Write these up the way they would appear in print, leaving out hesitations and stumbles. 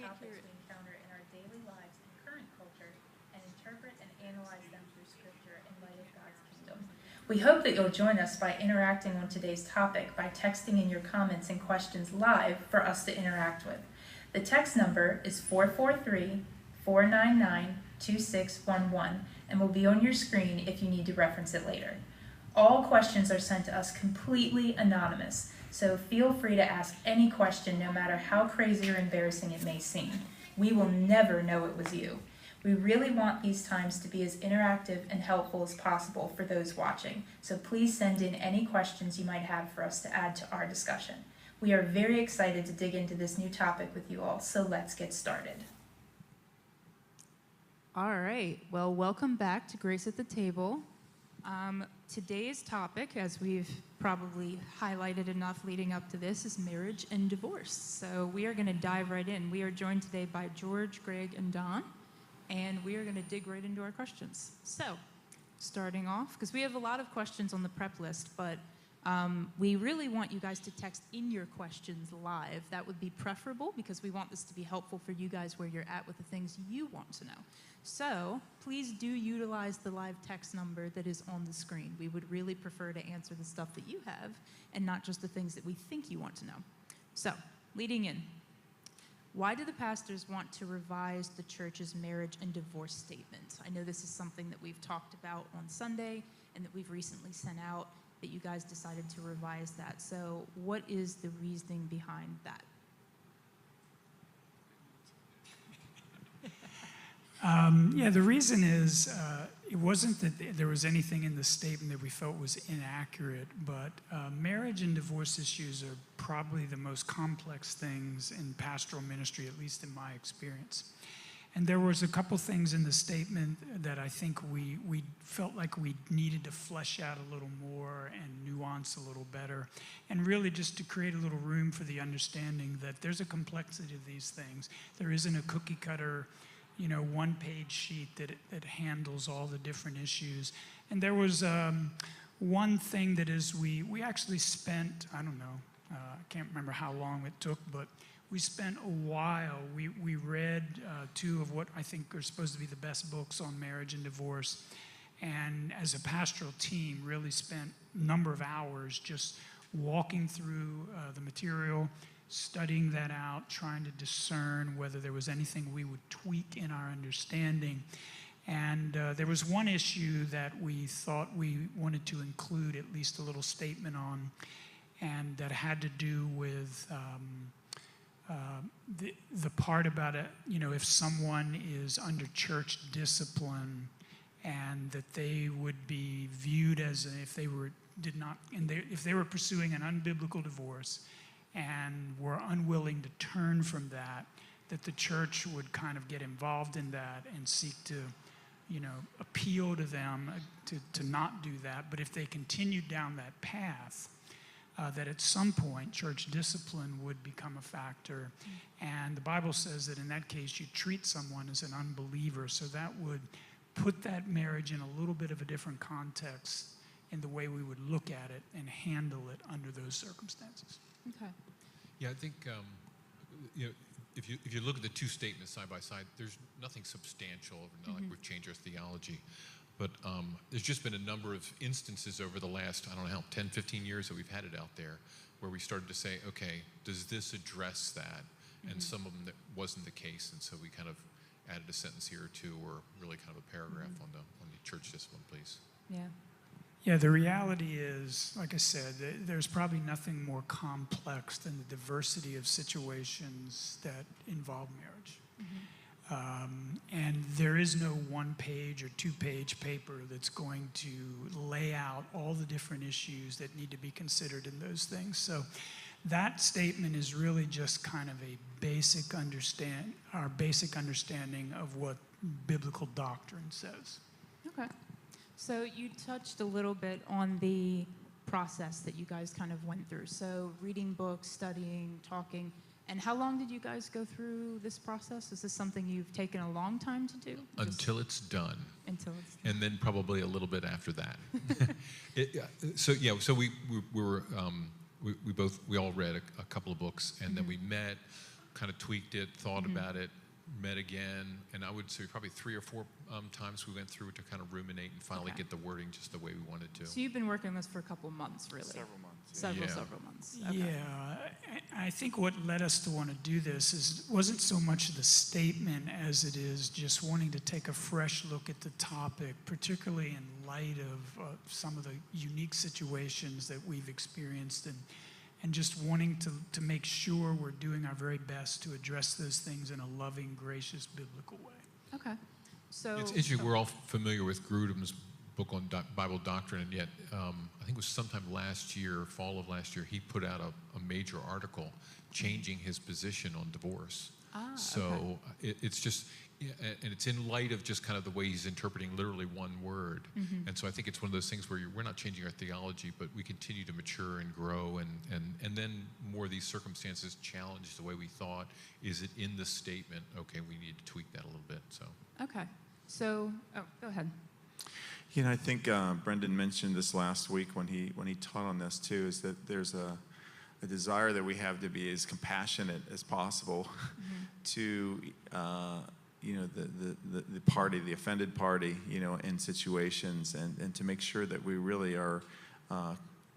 topics we encounter in our daily lives and current culture and interpret and analyze them through Scripture in light of God's kingdom. We hope that you'll join us by interacting on today's topic by texting in your comments and questions live for us to interact with. The text number is 443-499-2611 and will be on your screen if you need to reference it later. All questions are sent to us completely anonymous, so feel free to ask any question no matter how crazy or embarrassing it may seem. We will never know it was you. We really want these times to be as interactive and helpful as possible for those watching, so please send in any questions you might have for us to add to our discussion. We are very excited to dig into this new topic with you all, so let's get started. All right, well, welcome back to Grace at the Table. Today's topic, as we've probably highlighted enough leading up to this, is marriage and divorce. So we are going to dive right in. We are joined today by George, Greg, and Don, and we are going to dig right into our questions. So, starting off, because we have a lot of questions on the prep list, but we really want you guys to text in your questions live. That would be preferable because we want this to be helpful for you guys where you're at with the things you want to know. So please do utilize the live text number that is on the screen. We would really prefer to answer the stuff that you have and not just the things that we think you want to know. So, leading in, why do the pastors want to revise the church's marriage and divorce statement? I know this is something that we've talked about on Sunday and that we've recently sent out, that you guys decided to revise that. So what is the reasoning behind that? The reason is it wasn't that there was anything in the statement that we felt was inaccurate, but marriage and divorce issues are probably the most complex things in pastoral ministry, at least in my experience. And there was a couple things in the statement that I think we felt like we needed to flesh out a little more and nuance a little better, and really just to create a little room for the understanding that there's a complexity of these things. There isn't a cookie cutter, one-page sheet that handles all the different issues. And there was one thing that is we actually spent, I can't remember how long it took, but we spent a while. We read two of what I think are supposed to be the best books on marriage and divorce, and as a pastoral team really spent a number of hours just walking through the material, studying that out, trying to discern whether there was anything we would tweak in our understanding. And there was one issue that we thought we wanted to include at least a little statement on, and that had to do with the part about it, if someone is under church discipline, and that they would be viewed as if they were if they were pursuing an unbiblical divorce and were unwilling to turn from that the church would kind of get involved in that and seek to, appeal to them to not do that. But if they continued down that path, that at some point church discipline would become a factor. And the Bible says that in that case you treat someone as an unbeliever, so that would put that marriage in a little bit of a different context in the way we would look at it and handle it under those circumstances. Okay. Yeah, I think if you look at the two statements side by side, there's nothing substantial, not like we've changed our theology. But there's just been a number of instances over the last, 10, 15 years that we've had it out there where we started to say, okay, does this address that? And some of them that wasn't the case, and so we kind of added a sentence here or two, or really kind of a paragraph on the church discipline, please. Yeah. Yeah, the reality is, like I said, there's probably nothing more complex than the diversity of situations that involve marriage. And there is no one-page or two-page paper that's going to lay out all the different issues that need to be considered in those things. So that statement is really just kind of our basic understanding of what biblical doctrine says. Okay. So you touched a little bit on the process that you guys kind of went through. So reading books, studying, talking. And how long did you guys go through this process? Is this something you've taken a long time to do? Until it's done. Until it's done. And then probably a little bit after that. So we all read a couple of books, and then we met kind of tweaked it, thought about it, met again, and I would say probably 3 or 4 times we went through it to kind of ruminate and finally Okay. get the wording just the way we wanted to. So you've been working on this for a couple months, really? Several months. Several months. Okay. Yeah, I think what led us to want to do this wasn't so much the statement as it is just wanting to take a fresh look at the topic, particularly in light of some of the unique situations that we've experienced, and just wanting to make sure we're doing our very best to address those things in a loving, gracious, biblical way. Okay. So It's interesting, we're all familiar with Grudem's book on Bible doctrine, and yet I think it was sometime last year, fall of last year, he put out a major article changing his position on divorce. So it's just, and it's in light of just kind of the way he's interpreting literally one word. And so I think it's one of those things where we're not changing our theology, but we continue to mature and grow, and then more of these circumstances challenge the way we thought. Is it in the statement? Okay, we need to tweak that a little bit. So. Okay. So, go ahead. You know, I think Brendan mentioned this last week when he taught on this too, is that there's a desire that we have to be as compassionate as possible to you know, the party, the offended party, you know, in situations, and to make sure that we really are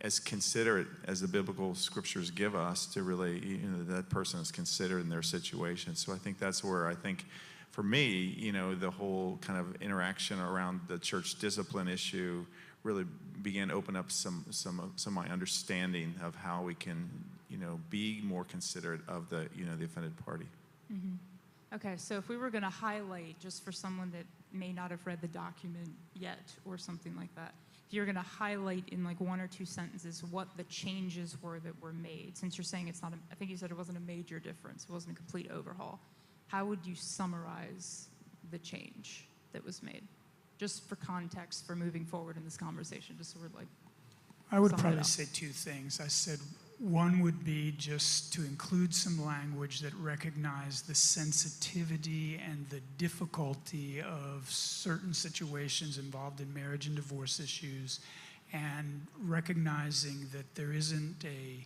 as considerate as the biblical scriptures give us to really, you know, that person is considered in their situation. So I think that's where I think, for me, you know, the whole kind of interaction around the church discipline issue really began to open up some of my understanding of how we can, you know, be more considerate of the, you know, the offended party. Okay, so if we were going to highlight, just for someone that may not have read the document yet or something like that, if you're going to highlight in like 1 or 2 sentences what the changes were that were made, since you're saying it's not, I think you said it wasn't a major difference, it wasn't a complete overhaul, how would you summarize the change that was made? Just for context for moving forward in this conversation, just so we're like, I would sum it probably up. say 2 things. I said one would be just to include some language that recognized the sensitivity and the difficulty of certain situations involved in marriage and divorce issues, and recognizing that there isn't a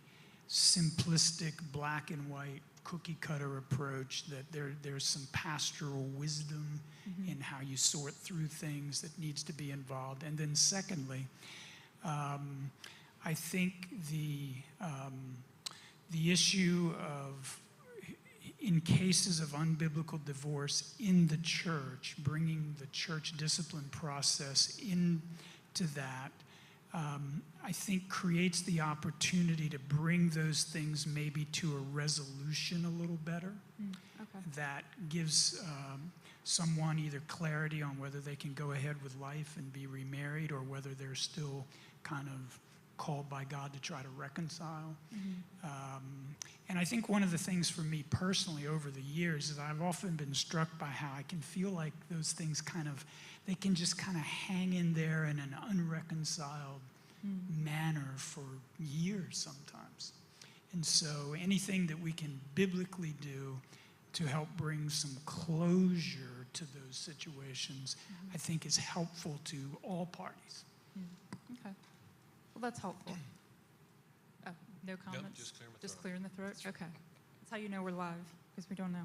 simplistic black and white cookie cutter approach, that there's some pastoral wisdom in how you sort through things that needs to be involved. And then secondly, I think the issue of, in cases of unbiblical divorce in the church, bringing the church discipline process into that, I think creates the opportunity to bring those things maybe to a resolution a little better. okay. That gives someone either clarity on whether they can go ahead with life and be remarried, or whether they're still kind of called by God to try to reconcile. And I think one of the things for me personally over the years is I've often been struck by how I can feel like those things they can just kind of hang in there in an unreconciled manner for years sometimes. And so anything that we can biblically do to help bring some closure to those situations, I think is helpful to all parties. Okay. Well, that's helpful. Oh, no comments? just clearing my Just throat. clearing the throat? Okay. That's how you know we're live, because we don't know.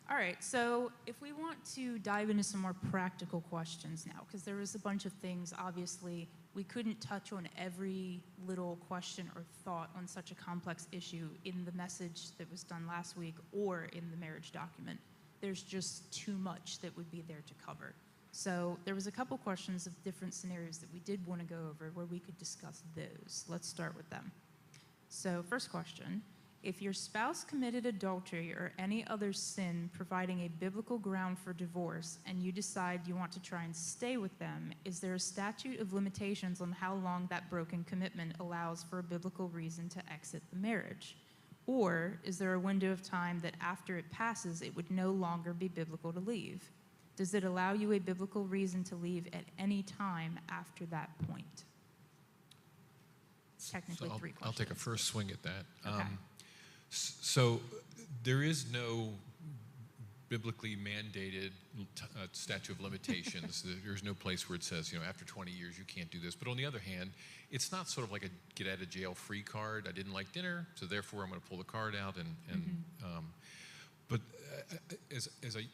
All right, so if we want to dive into some more practical questions now, because there was a bunch of things, obviously, we couldn't touch on every little question or thought on such a complex issue in the message that was done last week or in the marriage document. There's just too much that would be there to cover. So there was a couple questions of different scenarios that we did want to go over where we could discuss those. Let's start with them. So first question, if your spouse committed adultery or any other sin providing a biblical ground for divorce and you decide you want to try and stay with them, is there a statute of limitations on how long that broken commitment allows for a biblical reason to exit the marriage? Or is there a window of time that after it passes, it would no longer be biblical to leave? Does it allow you a biblical reason to leave at any time after that point? It's technically So 3 questions. I'll take a first swing at that. Okay. So there is no biblically mandated statute of limitations. There's no place where it says, you know, after 20 years you can't do this. But on the other hand, it's not sort of like a get out of jail free card. I didn't like dinner, so therefore I'm going to pull the card out. But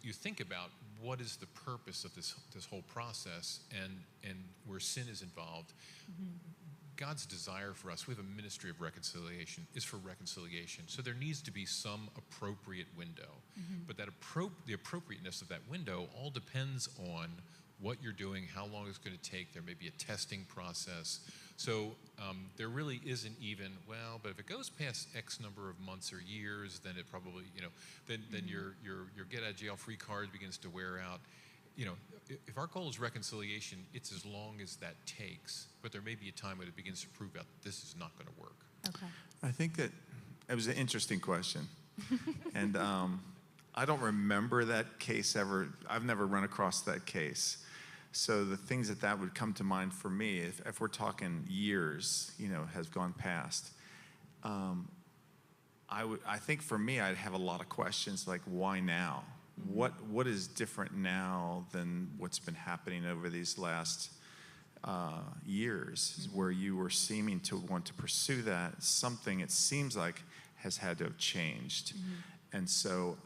you think about what is the purpose of this whole process, and where sin is involved, God's desire for us, we have a ministry of reconciliation, is for reconciliation. So there needs to be some appropriate window. But that the appropriateness of that window all depends on what you're doing, how long it's going to take. There may be a testing process. So there really isn't even, well, but if it goes past X number of months or years, then it probably, then your get out of jail free card begins to wear out. If our goal is reconciliation, it's as long as that takes. But there may be a time when it begins to prove out this is not going to work. Okay. I think that it was an interesting question. And I don't remember that case ever. I've never run across that case. So the things that would come to mind for me, if we're talking years, has gone past, I think for me, I'd have a lot of questions like, why now? What is different now than what's been happening over these last years, where you were seeming to want to pursue that? Something, it seems like, has had to have changed. And so,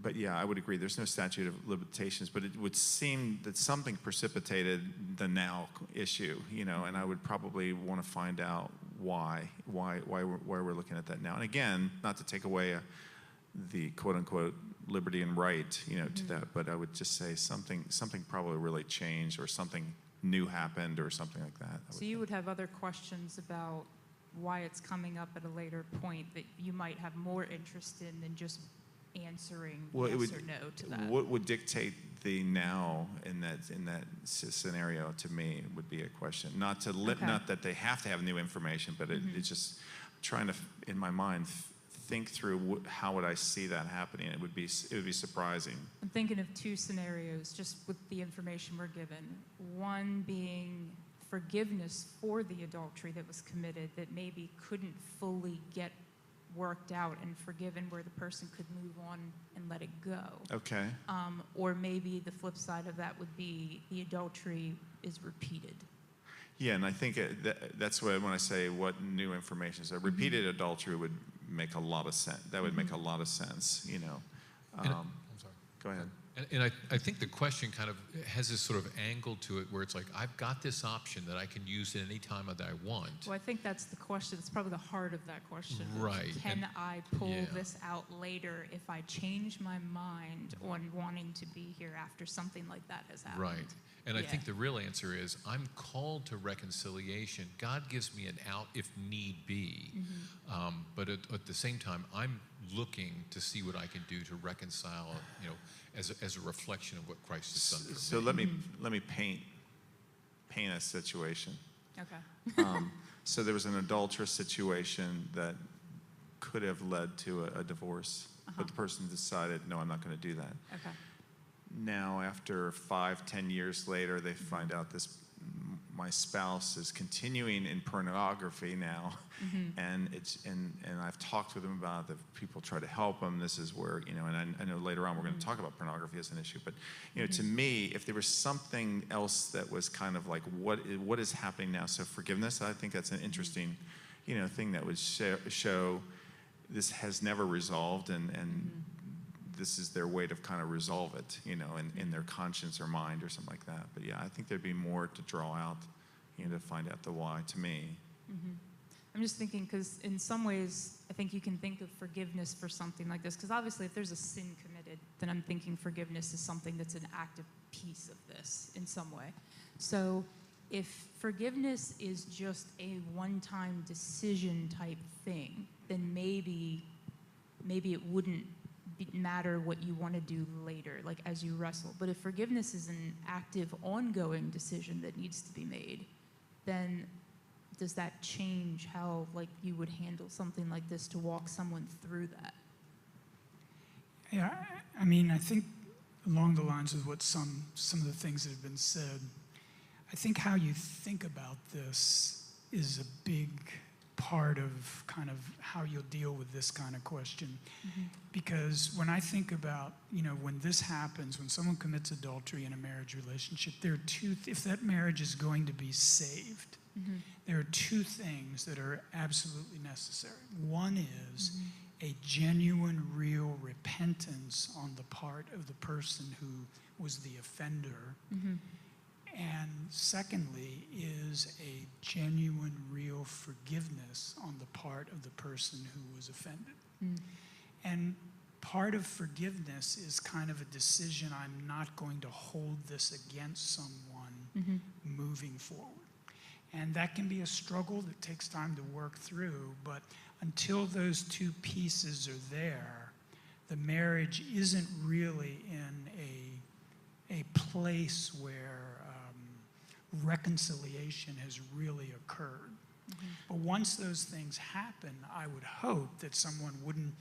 but yeah, I would agree. There's no statute of limitations, but it would seem that something precipitated the now issue, and I would probably want to find out why we're looking at that now. And again, not to take away the quote unquote liberty and right, to that, but I would just say something probably really changed, or something new happened, or something like that. So you would have other questions about why it's coming up at a later point that you might have more interest in than just answering yes or no to that. What would dictate the now in that scenario, to me, would be a question. Not that they have to have new information, but it's just trying to, in my mind, think through how would I see that happening. It would be surprising. I'm thinking of two scenarios just with the information we're given. One being forgiveness for the adultery that was committed that maybe couldn't fully get worked out and forgiven, where the person could move on and let it go. Okay. Or maybe the flip side of that would be the adultery is repeated. Yeah, and I think that's when I say what new information. So repeated adultery would make a lot of sense. That would make a lot of sense, I'm sorry. Go ahead. And I think the question kind of has this sort of angle to it where it's like, I've got this option that I can use at any time that I want. Well, I think that's the question. It's probably the heart of that question. Right. Can I pull this out later if I change my mind on wanting to be here after something like that has happened? Right. And I think the real answer is, I'm called to reconciliation. God gives me an out if need be. But at the same time, I'm looking to see what I can do to reconcile, as a reflection of what Christ has done for me. So let me paint a situation. Okay. So there was an adulterous situation that could have led to a divorce, but the person decided, no, I'm not going to do that. Okay. Now, after 5-10 years later, they find out my spouse is continuing in pornography now, and I've talked with them about that. People try to help them. This is where, and I know later on we're going to talk about pornography as an issue, but to me, if there was something else that was kind of like what is happening now, so forgiveness, I think that's an interesting, thing that would show this has never resolved, and this is their way to kind of resolve it, in their conscience or mind or something like that. But yeah, I think there'd be more to draw out, to find out the why, to me. I'm just thinking, because in some ways, I think you can think of forgiveness for something like this, because obviously if there's a sin committed, then I'm thinking forgiveness is something that's an active piece of this in some way. So if forgiveness is just a one-time decision type thing, then maybe it wouldn't matter what you want to do later, like as you wrestle. But if forgiveness is an active, ongoing decision that needs to be made, then does that change how you would handle something like this to walk someone through that? Yeah, I mean, I think along the lines of what some of the things that have been said, I think how you think about this is a big part of kind of how you'll deal with this kind of question. Because when I think about, when this happens, when someone commits adultery in a marriage relationship, there are if that marriage is going to be saved, there are two things that are absolutely necessary. One is a genuine, real repentance on the part of the person who was the offender. And secondly, is a genuine, real forgiveness on the part of the person who was offended. And part of forgiveness is kind of a decision, I'm not going to hold this against someone moving forward. And that can be a struggle that takes time to work through, but until those two pieces are there, the marriage isn't really in a place where reconciliation has really occurred. But once those things happen, I would hope that someone wouldn't,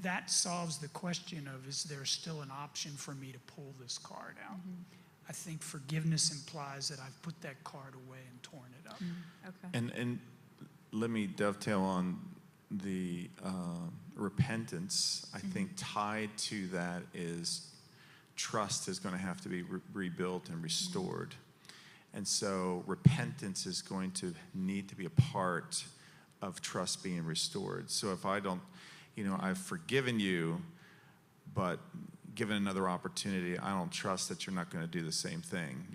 that solves the question of, is there still an option for me to pull this card out? I think forgiveness implies that I've put that card away and torn it up. Okay. And let me dovetail on the repentance. I think tied to that is trust is going to have to be rebuilt and restored. And so repentance is going to need to be a part of trust being restored. So if I don't, I've forgiven you, but given another opportunity, I don't trust that you're not going to do the same thing.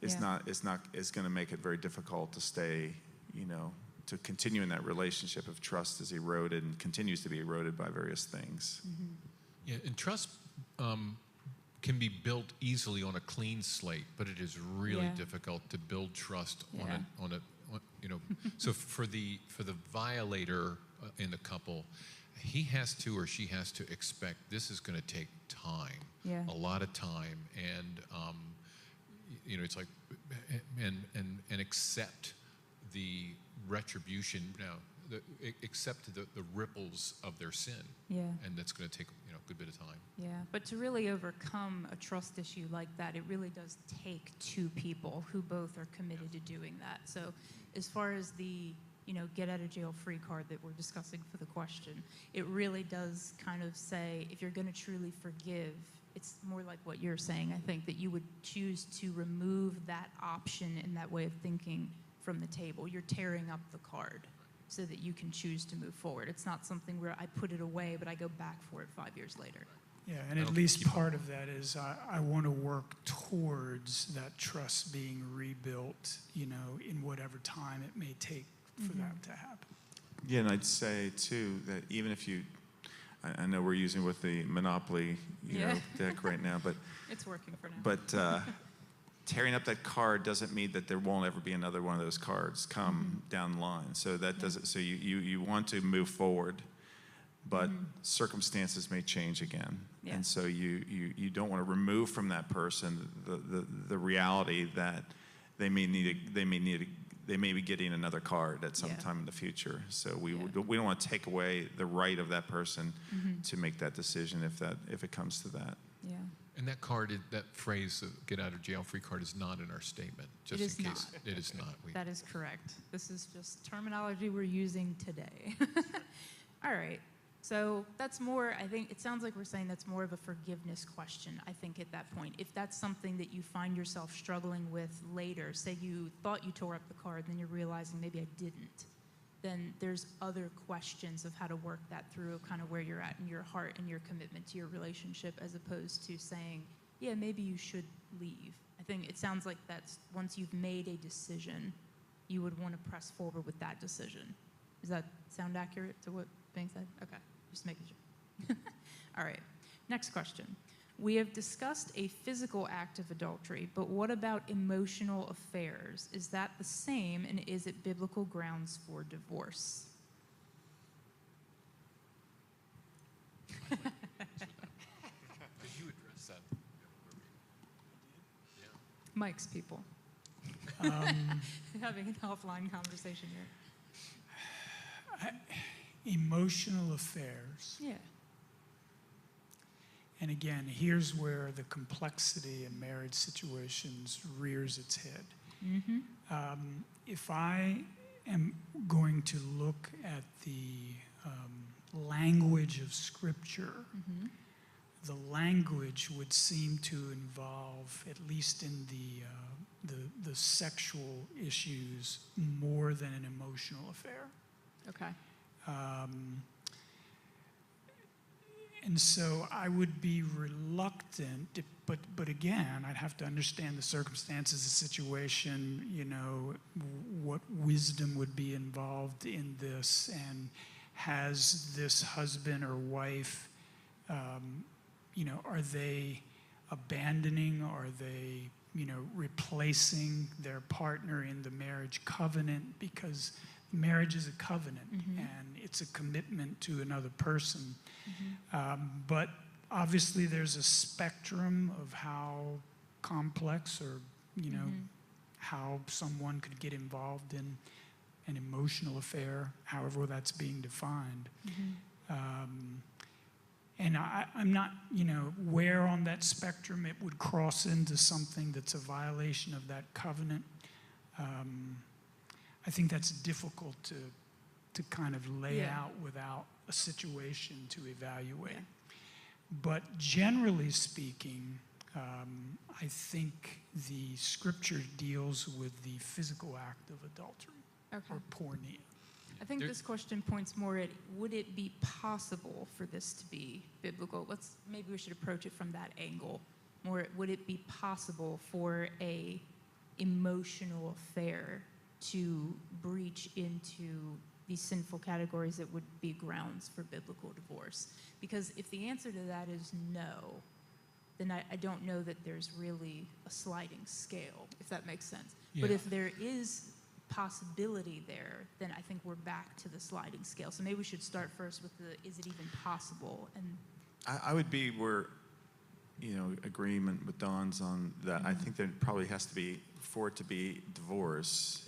It's going to make it very difficult to stay, to continue in that relationship if trust is eroded and continues to be eroded by various things. Yeah, and trust can be built easily on a clean slate, but it is really difficult to build trust on a so for the violator in the couple, he has to or she has to expect this is going to take time, a lot of time, and it's like and accept the retribution accept the ripples of their sin, and that's going to take a good bit of time. But to really overcome a trust issue like that, it really does take two people who both are committed to doing that. So as far as the get out of jail free card that we're discussing for the question, it really does kind of say, if you're going to truly forgive, it's more like what you're saying, I think, that you would choose to remove that option and that way of thinking from the table. You're tearing up the card so that you can choose to move forward. It's not something where I put it away, but I go back for it 5 years later. Yeah, and at least part of that is I want to work towards that trust being rebuilt, in whatever time it may take for that to happen. Yeah, and I'd say, too, that even if I know we're using with the Monopoly, deck right now, but it's working for now. But tearing up that card doesn't mean that there won't ever be another one of those cards come down the line. So that doesn't. So you want to move forward, but circumstances may change again, and so you don't want to remove from that person the reality that they may be getting another card at some time in the future. So we don't want to take away the right of that person to make that decision if it comes to that. Yeah. And that card, that phrase, "get out of jail free card," is not in our statement. Just in case it is not. That is correct. This is just terminology we're using today. All right. So that's more, I think, it sounds like we're saying that's more of a forgiveness question, I think, at that point. If that's something that you find yourself struggling with later, say you thought you tore up the card, then you're realizing maybe I didn't, then there's other questions of how to work that through, kind of where you're at in your heart and your commitment to your relationship, as opposed to saying, yeah, maybe you should leave. I think it sounds like that's, once you've made a decision, you would want to press forward with that decision. Does that sound accurate to what's being said? Okay, just making sure. All right, next question. We have discussed a physical act of adultery, but what about emotional affairs? Is that the same, and is it biblical grounds for divorce? Could you address that? Mike's people. Having an offline conversation here. Emotional affairs. Yeah. And again, here's where the complexity in marriage situations rears its head. If I am going to look at the language of Scripture, the language would seem to involve, at least in the sexual issues, more than an emotional affair. Okay. And so I would be reluctant, but again, I'd have to understand the circumstances, the situation, you know, what wisdom would be involved in this, and has this husband or wife, you know, are they abandoning, are they, you know, replacing their partner in the marriage covenant? Because marriage is a covenant, and it's a commitment to another person. But obviously there's a spectrum of how complex, or, you know, how someone could get involved in an emotional affair, however that's being defined. And I'm not, you know, where on that spectrum it would cross into something that's a violation of that covenant. I think that's difficult to kind of lay out without a situation to evaluate. But generally speaking, I think the scripture deals with the physical act of adultery or porneia. I think this question points more at, would it be possible for this to be biblical? Maybe we should approach it from that angle. More, would it be possible for a emotional affair to breach into these sinful categories that would be grounds for biblical divorce? Because if the answer to that is no, then I don't know that there's really a sliding scale, if that makes sense. But if there is possibility there, then I think we're back to the sliding scale. So maybe we should start first with the, is it even possible? And I would be where, you know, agreement with Dawn's on that. I think there probably has to be, for it to be divorce,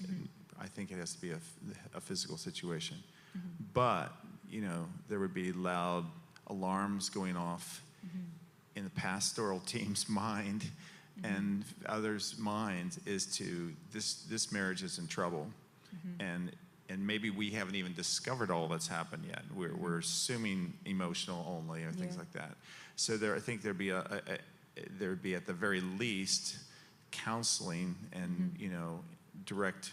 I think it has to be a physical situation. But, you know, there would be loud alarms going off in the pastoral team's mind and others' minds is to, this marriage is in trouble. And maybe we haven't even discovered all that's happened yet. We're assuming emotional only or things like that. So I think there'd be there'd be at the very least counseling and, you know, direct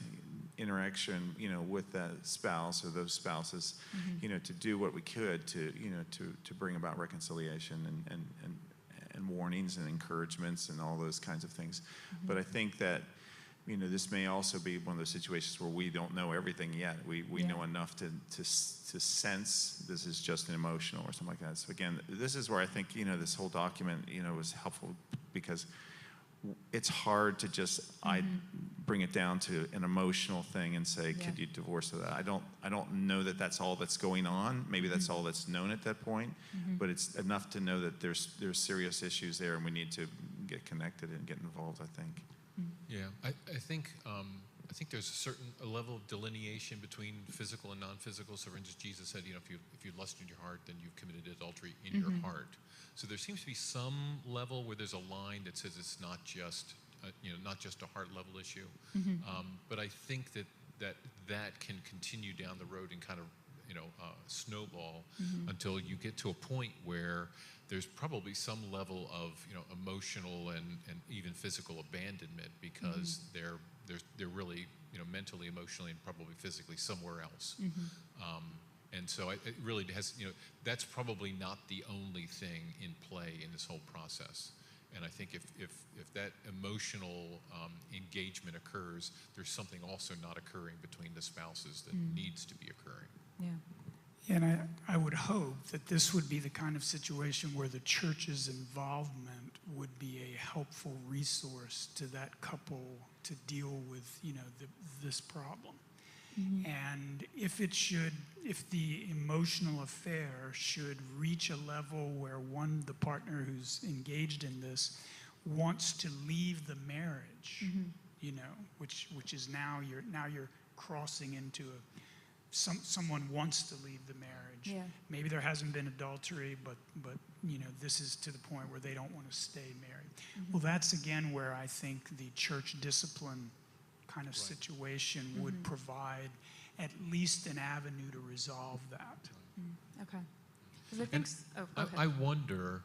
interaction, you know, with that spouse or those spouses, you know, to do what we could to, you know, to bring about reconciliation and warnings and encouragements and all those kinds of things. But I think that, you know, this may also be one of those situations where we don't know everything yet. We know enough to sense this is just an emotional or something like that. So again, this is where I think, you know, this whole document, you know, was helpful, because it's hard to just bring it down to an emotional thing and say, could you divorce that? I don't know that that's all that's going on. Maybe that's all that's known at that point, but it's enough to know that there's serious issues there, and we need to get connected and get involved, I think. Yeah, I think there's a level of delineation between physical and non-physical. So, for instance, Jesus said, you know, if you lust in your heart, then you've committed adultery in your heart. So there seems to be some level where there's a line that says it's not just, you know, not just a heart level issue. But I think that can continue down the road and kind of, you know, snowball until you get to a point where there's probably some level of, you know, emotional and even physical abandonment, because they're really, you know, mentally, emotionally, and probably physically somewhere else. And so it really has, you know, that's probably not the only thing in play in this whole process. And I think if that emotional engagement occurs, there's something also not occurring between the spouses that needs to be occurring. And I would hope that this would be the kind of situation where the church's involvement would be a helpful resource to that couple to deal with, you know, this problem. And if the emotional affair should reach a level where the partner who's engaged in this wants to leave the marriage, you know, which is now you're crossing into someone wants to leave the marriage. Maybe there hasn't been adultery, but you know, this is to the point where they don't want to stay married. Well, that's again where I think the church discipline kind of situation would provide at least an avenue to resolve that. Okay. 'Cause I think I wonder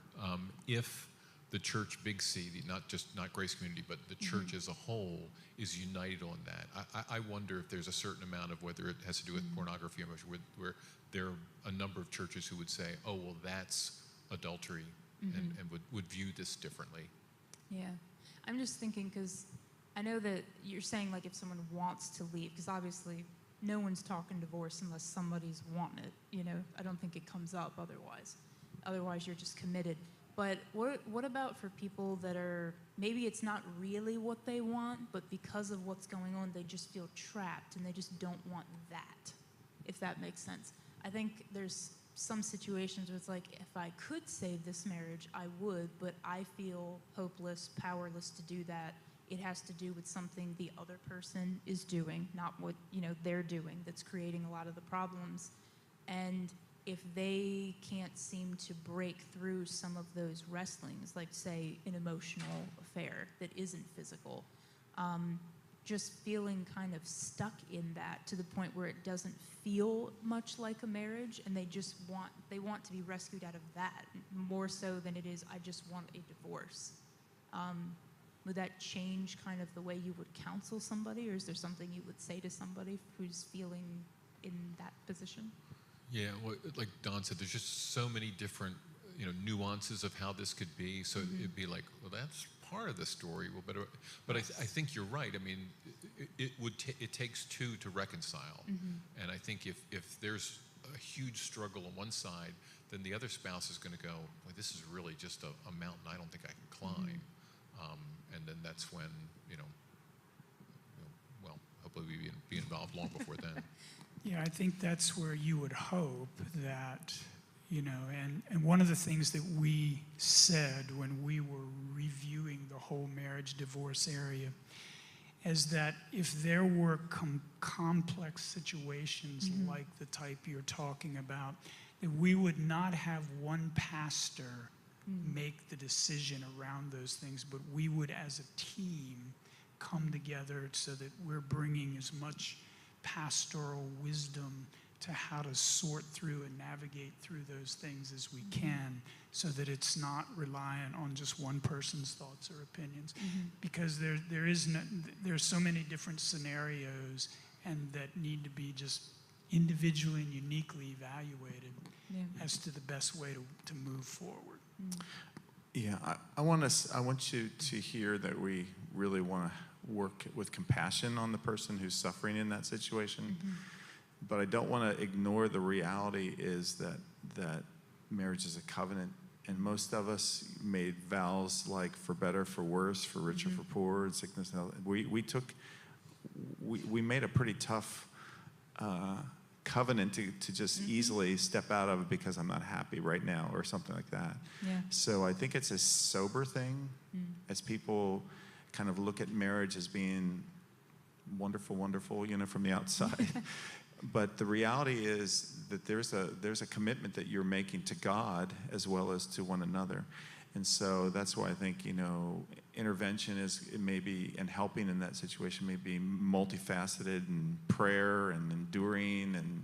if the church, Big C, not Grace Community, but the church as a whole, is united on that. I wonder if there's a certain amount of, whether it has to do with pornography or emotion, where there are a number of churches who would say, oh, well, that's adultery and would view this differently. Yeah. I'm just thinking because I know that you're saying like if someone wants to leave, because obviously no one's talking divorce unless somebody's wanting it. You know, I don't think it comes up otherwise. Otherwise, you're just committed. But what about for people that are, maybe it's not really what they want, but because of what's going on, they just feel trapped and they just don't want that, if that makes sense. I think there's some situations where it's like, if I could save this marriage, I would, but I feel hopeless, powerless to do that. It has to do with something the other person is doing, not what, they're doing that's creating a lot of the problems. And if they can't seem to break through some of those wrestlings, like say an emotional affair that isn't physical, just feeling kind of stuck in that to the point where it doesn't feel much like a marriage, and they want to be rescued out of that more so than it is, I just want a divorce. Would that change kind of the way you would counsel somebody, or is there something you would say to somebody who's feeling in that position? Yeah, well, like Don said, there's just so many different, nuances of how this could be. So it'd be like, well, that's part of the story. Well, but I think you're right. I mean, it takes two to reconcile, and I think if there's a huge struggle on one side, then the other spouse is going to go, well, this is really just a mountain I don't think I can climb, and then that's when well, hopefully we be involved long before then. Yeah, I think that's where you would hope that, and one of the things that we said when we were reviewing the whole marriage divorce area is that if there were complex situations like the type you're talking about, that we would not have one pastor make the decision around those things, but we would as a team come together so that we're bringing as much pastoral wisdom to how to sort through and navigate through those things as we can, so that it's not reliant on just one person's thoughts or opinions, because there's so many different scenarios and that need to be just individually and uniquely evaluated as to the best way to move forward. Yeah, I want you to hear that we really want to work with compassion on the person who's suffering in that situation. But I don't want to ignore the reality is that marriage is a covenant, and most of us made vows like for better, for worse, for richer, for poorer, and sickness and health. We made a pretty tough covenant to just easily step out of it because I'm not happy right now or something like that. Yeah. So I think it's a sober thing as people kind of look at marriage as being wonderful, from the outside. But the reality is that there's a commitment that you're making to God as well as to one another. And so that's why I think, intervention and helping in that situation may be multifaceted, and prayer and enduring and,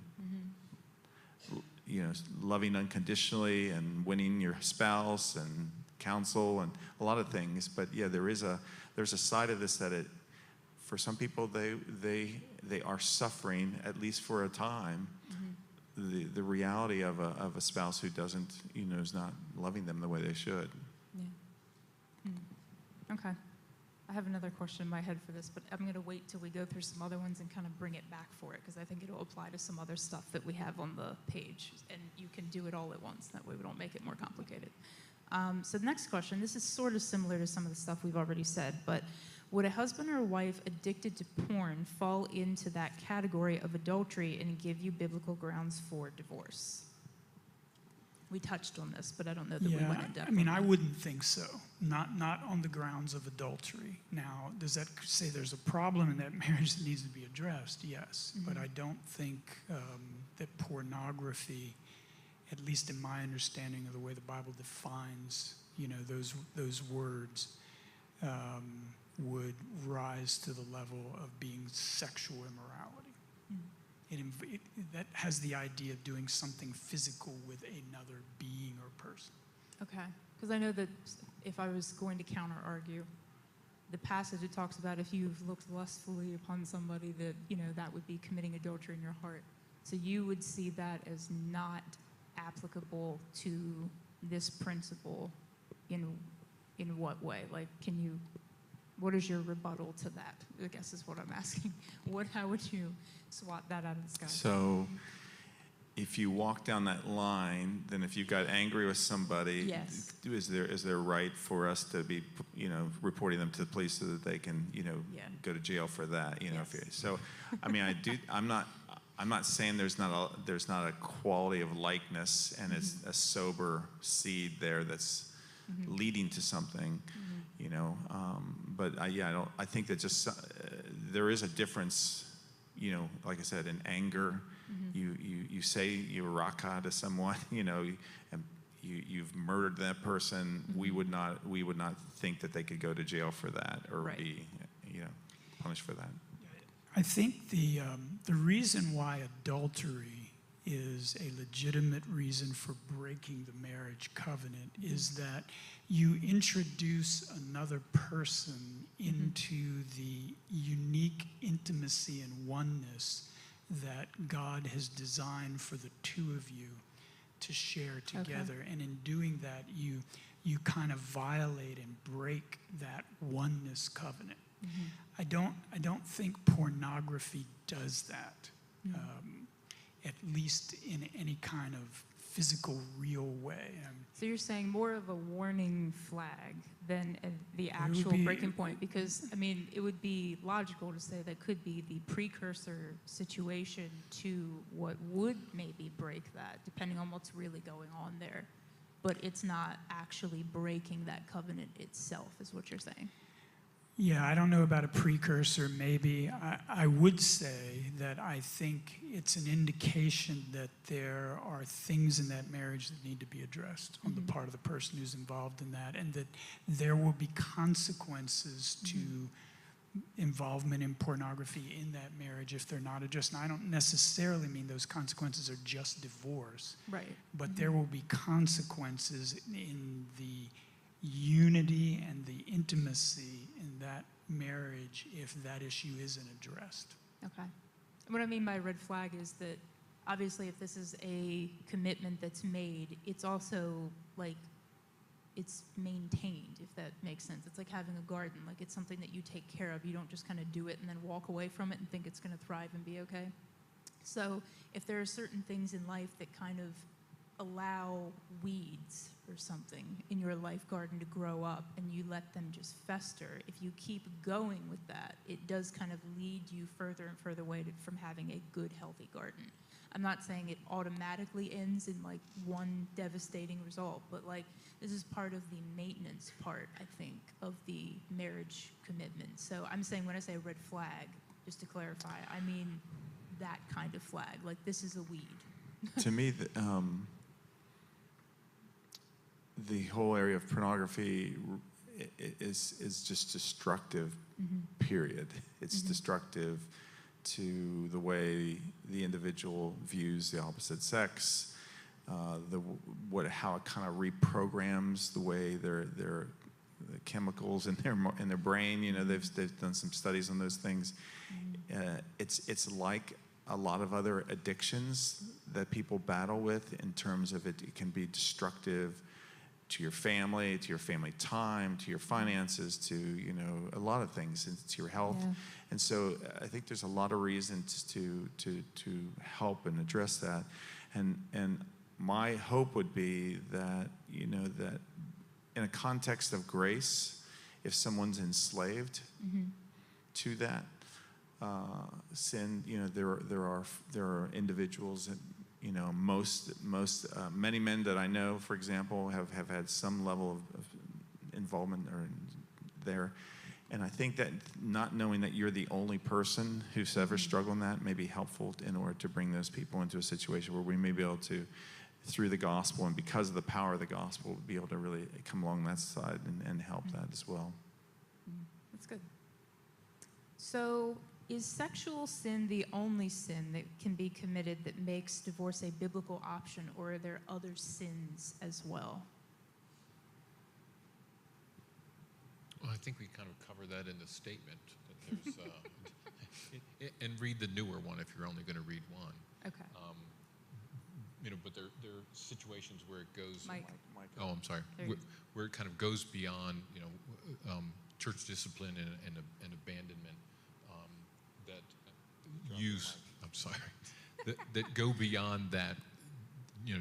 loving unconditionally and winning your spouse and counsel and a lot of things. But yeah, there's a side of this that for some people, they are suffering, at least for a time, the reality of a spouse who doesn't, is not loving them the way they should. Yeah. Okay. I have another question in my head for this, but I'm going to wait till we go through some other ones and kind of bring it back for it, because I think it'll apply to some other stuff that we have on the page, and you can do it all at once. That way we don't make it more complicated. So the next question, this is sort of similar to some of the stuff we've already said, but would a husband or wife addicted to porn fall into that category of adultery and give you biblical grounds for divorce? We touched on this, but I don't know that we went in depth. I mean, I wouldn't think so. Not on the grounds of adultery. Now, does that say there's a problem in that marriage that needs to be addressed? Yes, but I don't think that pornography, at least in my understanding of the way the Bible defines, those words, would rise to the level of being sexual immorality. That has the idea of doing something physical with another being or person. Okay, because I know that if I was going to counter-argue, the passage it talks about if you've looked lustfully upon somebody, that that would be committing adultery in your heart. So you would see that as not applicable to this principle in what way? Like, what is your rebuttal to that? I guess is what I'm asking. How would you swat that out of the sky? So if you walk down that line, then if you got angry with somebody, Yes. is there right for us to be, reporting them to the police so that they can, Yeah. go to jail for that, Yes. So, I mean, I'm not saying there's not a quality of likeness and it's a sober seed there that's leading to something, but I think that just there is a difference, like I said, in anger. You say you're raka to someone, and you've murdered that person. We would not think that they could go to jail for that or Right. be, punished for that. I think the reason why adultery is a legitimate reason for breaking the marriage covenant is that you introduce another person into the unique intimacy and oneness that God has designed for the two of you to share together. And in doing that, you kind of violate and break that oneness covenant. I don't think pornography does that, at least in any kind of physical, real way. So you're saying more of a warning flag than the actual be- breaking point? Because, I mean, it would be logical to say that could be the precursor situation to what would maybe break that, depending on what's really going on there. But it's not actually breaking that covenant itself, is what you're saying. Yeah, I don't know about a precursor, maybe. I would say that I think it's an indication that there are things in that marriage that need to be addressed on the part of the person who's involved in that, and that there will be consequences to involvement in pornography in that marriage if they're not addressed. And I don't necessarily mean those consequences are just divorce, Right. but there will be consequences in the unity and the intimacy in that marriage if that issue isn't addressed. Okay. And what I mean by red flag is that obviously if this is a commitment that's made, it's also like it's maintained, if that makes sense. It's like having a garden. Like it's something that you take care of. You don't just kind of do it and then walk away from it and think it's going to thrive and be okay. So if there are certain things in life that kind of allow weeds or something in your life garden to grow up and you let them just fester, if you keep going with that, it does kind of lead you further and further away from having a good, healthy garden. I'm not saying it automatically ends in like one devastating result, but like this is part of the maintenance part, I think, of the marriage commitment. So I'm saying when I say red flag, just to clarify, I mean that kind of flag, like this is a weed. To me, the whole area of pornography is just destructive, period. It's destructive to the way the individual views the opposite sex, how it kind of reprograms the way the chemicals in their brain. They've done some studies on those things. It's like a lot of other addictions that people battle with in terms of it can be destructive to your family time, to your finances, to a lot of things, and to your health. Yeah. And so I think there's a lot of reasons to help and address that. And my hope would be that that in a context of grace, if someone's enslaved to that sin, there are individuals that many men that I know, for example, have had some level of involvement there. And I think that not knowing that you're the only person who's ever struggled in that may be helpful in order to bring those people into a situation where we may be able to, through the gospel and because of the power of the gospel, be able to really come along that side and help that as well. That's good. So is sexual sin the only sin that can be committed that makes divorce a biblical option, or are there other sins as well? Well, I think we kind of covered that in the statement. That there's, and read the newer one if you're only going to read one. Okay. but there are situations where it goes. Mike. Oh, I'm sorry. There you Where it kind of goes beyond, church discipline and abandonment that use. I'm sorry. that go beyond that,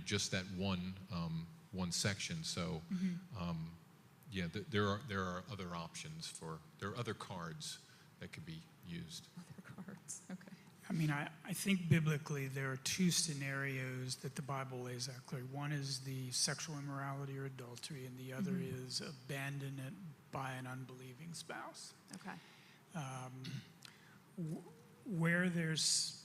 just that one section. So, there are other options there are other cards that could be used. Other cards. Okay. I mean, I think biblically there are two scenarios that the Bible lays out clearly. One is the sexual immorality or adultery, and the other is abandonment by an unbelieving spouse. Okay. Where there's,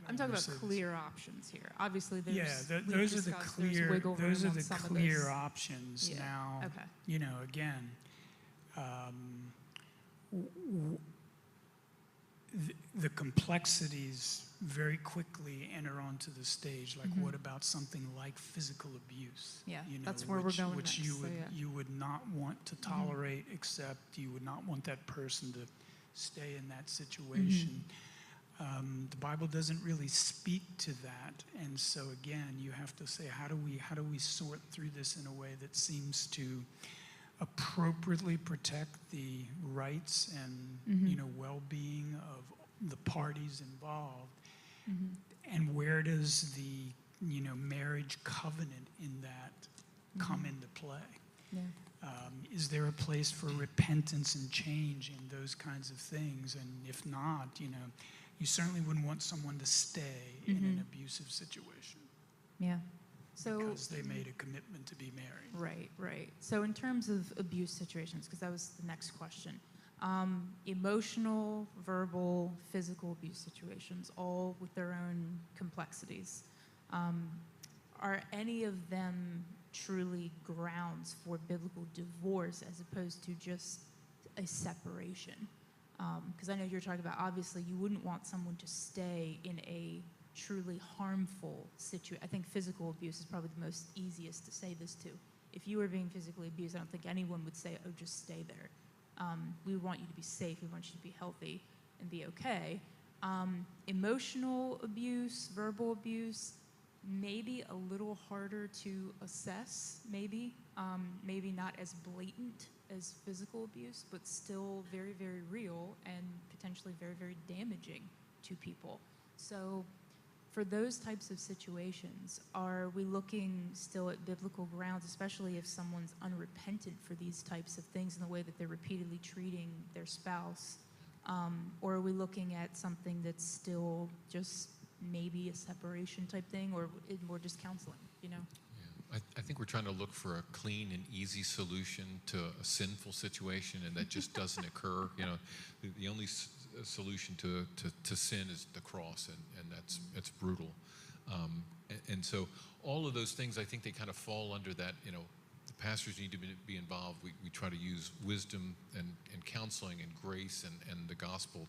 I'm talking about say this? clear options here. Obviously, there's those are the clear. wiggle room Those are on the some of clear those. options. Yeah. Now, Okay. Again, the complexities very quickly enter onto the stage. Like, what about something like physical abuse? Yeah, that's where we're going which next, so yeah. you would not want to tolerate, except you would not want that person to stay in that situation. The Bible doesn't really speak to that, and so again, you have to say, how do we sort through this in a way that seems to appropriately protect the rights and well-being of the parties involved, and where does the marriage covenant in that come into play? Yeah. Is there a place for repentance and change in those kinds of things? And if not, you certainly wouldn't want someone to stay in an abusive situation Yeah. So because they made a commitment to be married. Right. So in terms of abuse situations, because that was the next question, emotional, verbal, physical abuse situations, all with their own complexities. Are any of them truly grounds for biblical divorce as opposed to just a separation? Because I know you're talking about, obviously, you wouldn't want someone to stay in a truly harmful situation. I think physical abuse is probably the most easiest to say this to. If you were being physically abused, I don't think anyone would say, oh, just stay there. We want you to be safe. We want you to be healthy and be okay. Emotional abuse, verbal abuse, maybe a little harder to assess, maybe not as blatant as physical abuse, but still very, very real and potentially very, very damaging to people. So for those types of situations, are we looking still at biblical grounds, especially if someone's unrepentant for these types of things in the way that they're repeatedly treating their spouse? Or are we looking at something that's still just maybe a separation type thing, or more just counseling, Yeah. I think we're trying to look for a clean and easy solution to a sinful situation, and that just doesn't occur. The only solution to sin is the cross, and that's brutal. And so all of those things, I think they kind of fall under that. The pastors need to be involved. We try to use wisdom and counseling and grace and the gospel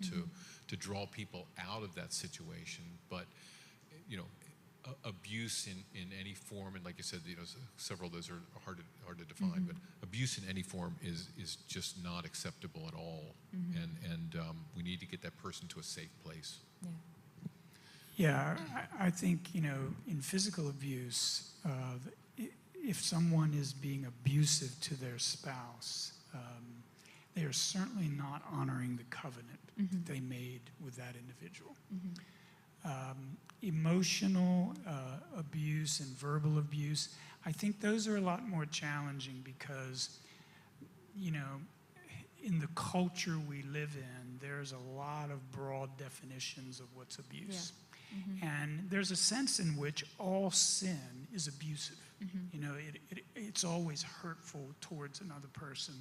to draw people out of that situation. But abuse in any form, and like you said, several of those are hard to define, but abuse in any form is just not acceptable at all, and we need to get that person to a safe place. Yeah, I think, in physical abuse, if someone is being abusive to their spouse, they are certainly not honoring the covenant that they made with that individual. Emotional abuse and verbal abuse, I think those are a lot more challenging because, in the culture we live in, there's a lot of broad definitions of what's abuse. And there's a sense in which all sin is abusive. It's always hurtful towards another person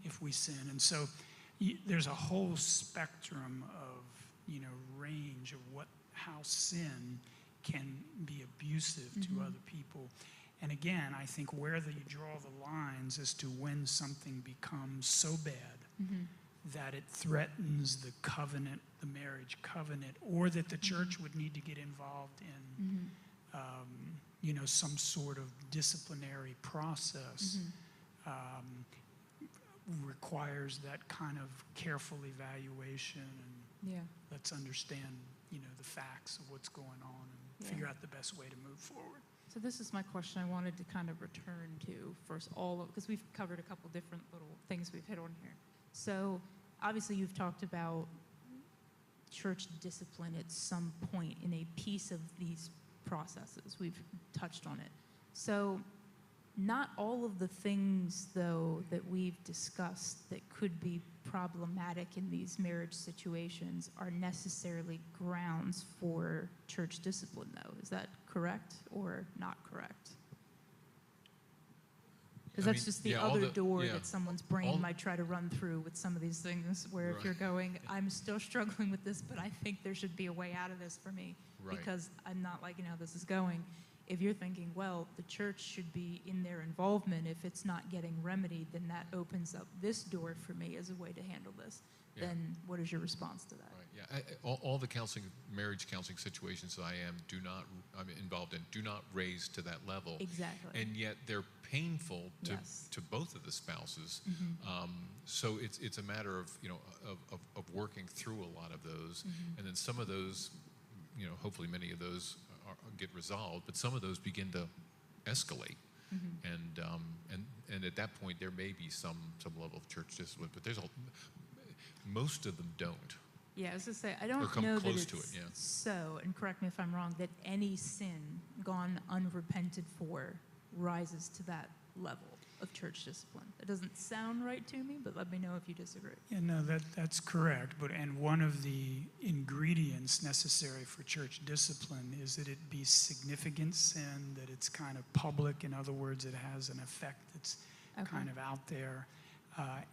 if we sin. And so there's a whole spectrum of, range of how sin can be abusive to other people. And again, I think where you draw the lines as to when something becomes so bad that it threatens the covenant, the marriage covenant, or that the church would need to get involved in, some sort of disciplinary process, requires that kind of careful evaluation, and let's understand, the facts of what's going on. figure out the best way to move forward. So this is my question I wanted to kind of return to first, because we've covered a couple different little things we've hit on here. So obviously you've talked about church discipline at some point in a piece of these processes. We've touched on it. So not all of the things, though, that we've discussed that could be problematic in these marriage situations are necessarily grounds for church discipline, though. Is that correct or not correct? Because I that's mean, just the yeah, all other the- door yeah. that someone's brain All- might try to run through with some of these things, where if you're Right. going, I'm still struggling with this, but I think there should be a way out of this for me Right. because I'm not liking how this is going. If you're thinking, well, the church should be in their involvement, if it's not getting remedied, then that opens up this door for me as a way to handle this. Yeah. Then what is your response to that? Right, yeah. All the marriage counseling situations that I'm involved in, do not raise to that level. Exactly. And yet they're painful Yes. to both of the spouses. Mhm. So it's a matter of, of working through a lot of those. Mhm. And then some of those, hopefully many of those get resolved, but some of those begin to escalate. Mhm. And at that point, there may be some level of church discipline, but most of them don't. Yeah, I was going to say, I don't come know that close it's to it, yeah. so, and correct me if I'm wrong, that any sin gone unrepented for rises to that level of church discipline. It doesn't sound right to me, but let me know if you disagree. Yeah, no, that's correct. And one of the ingredients necessary for church discipline is that it be significant sin, that it's kind of public. In other words, it has an effect that's Okay. kind of out there,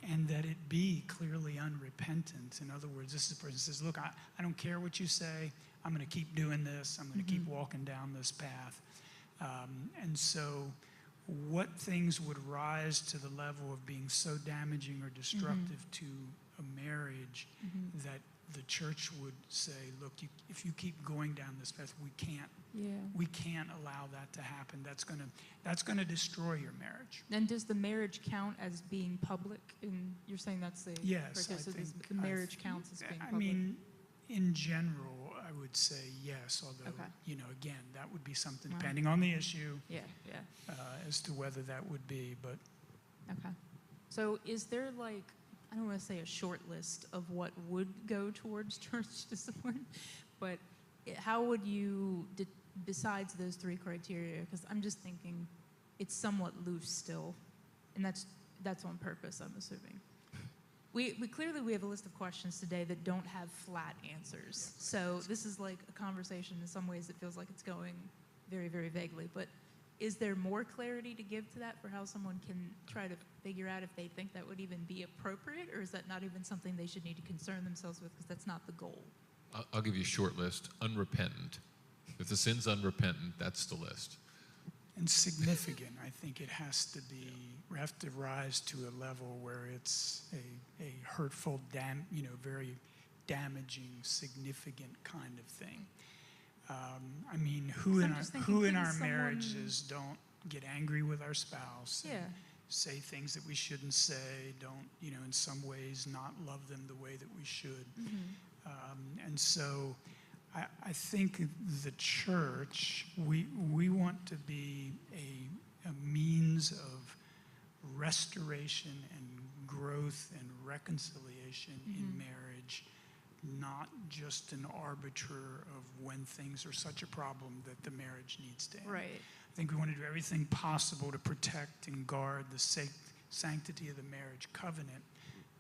and that it be clearly unrepentant. In other words, this is the person who says, look, I don't care what you say. I'm going to keep doing this. I'm going to keep walking down this path. And so what things would rise to the level of being so damaging or destructive to a marriage that the church would say, look, if you keep going down this path, we can't allow that to happen. That's going to destroy your marriage. And does the marriage count as being public? And you're saying that's the Yes, right, I so think the marriage counts as being I public. mean, in general, I would say yes, although, Okay. Again, that would be something, Wow. depending on the issue, Yeah. as to whether that would be, but Okay. So is there I don't want to say a short list of what would go towards church discipline, but how would you, besides those three criteria, because I'm just thinking it's somewhat loose still, and that's on purpose, I'm assuming. We clearly have a list of questions today that don't have flat answers. So this is like a conversation in some ways that feels like it's going very, very vaguely, but is there more clarity to give to that for how someone can try to figure out if they think that would even be appropriate, or is that not even something they should need to concern themselves with because that's not the goal? I'll give you a short list. Unrepentant. If the sin's unrepentant, that's the list. and significant. I think it has to be, we have to rise to a level where it's a hurtful, very damaging, significant kind of thing. I mean, who I'm in just our, thinking, who in couldn't our someone- marriages don't get angry with our spouse? And Yeah. say things that we shouldn't say, don't, in some ways not love them the way that we should. And so I think the church, we want to be a means of restoration and growth and reconciliation in marriage, not just an arbiter of when things are such a problem that the marriage needs to end. Right. I think we want to do everything possible to protect and guard the sanctity of the marriage covenant,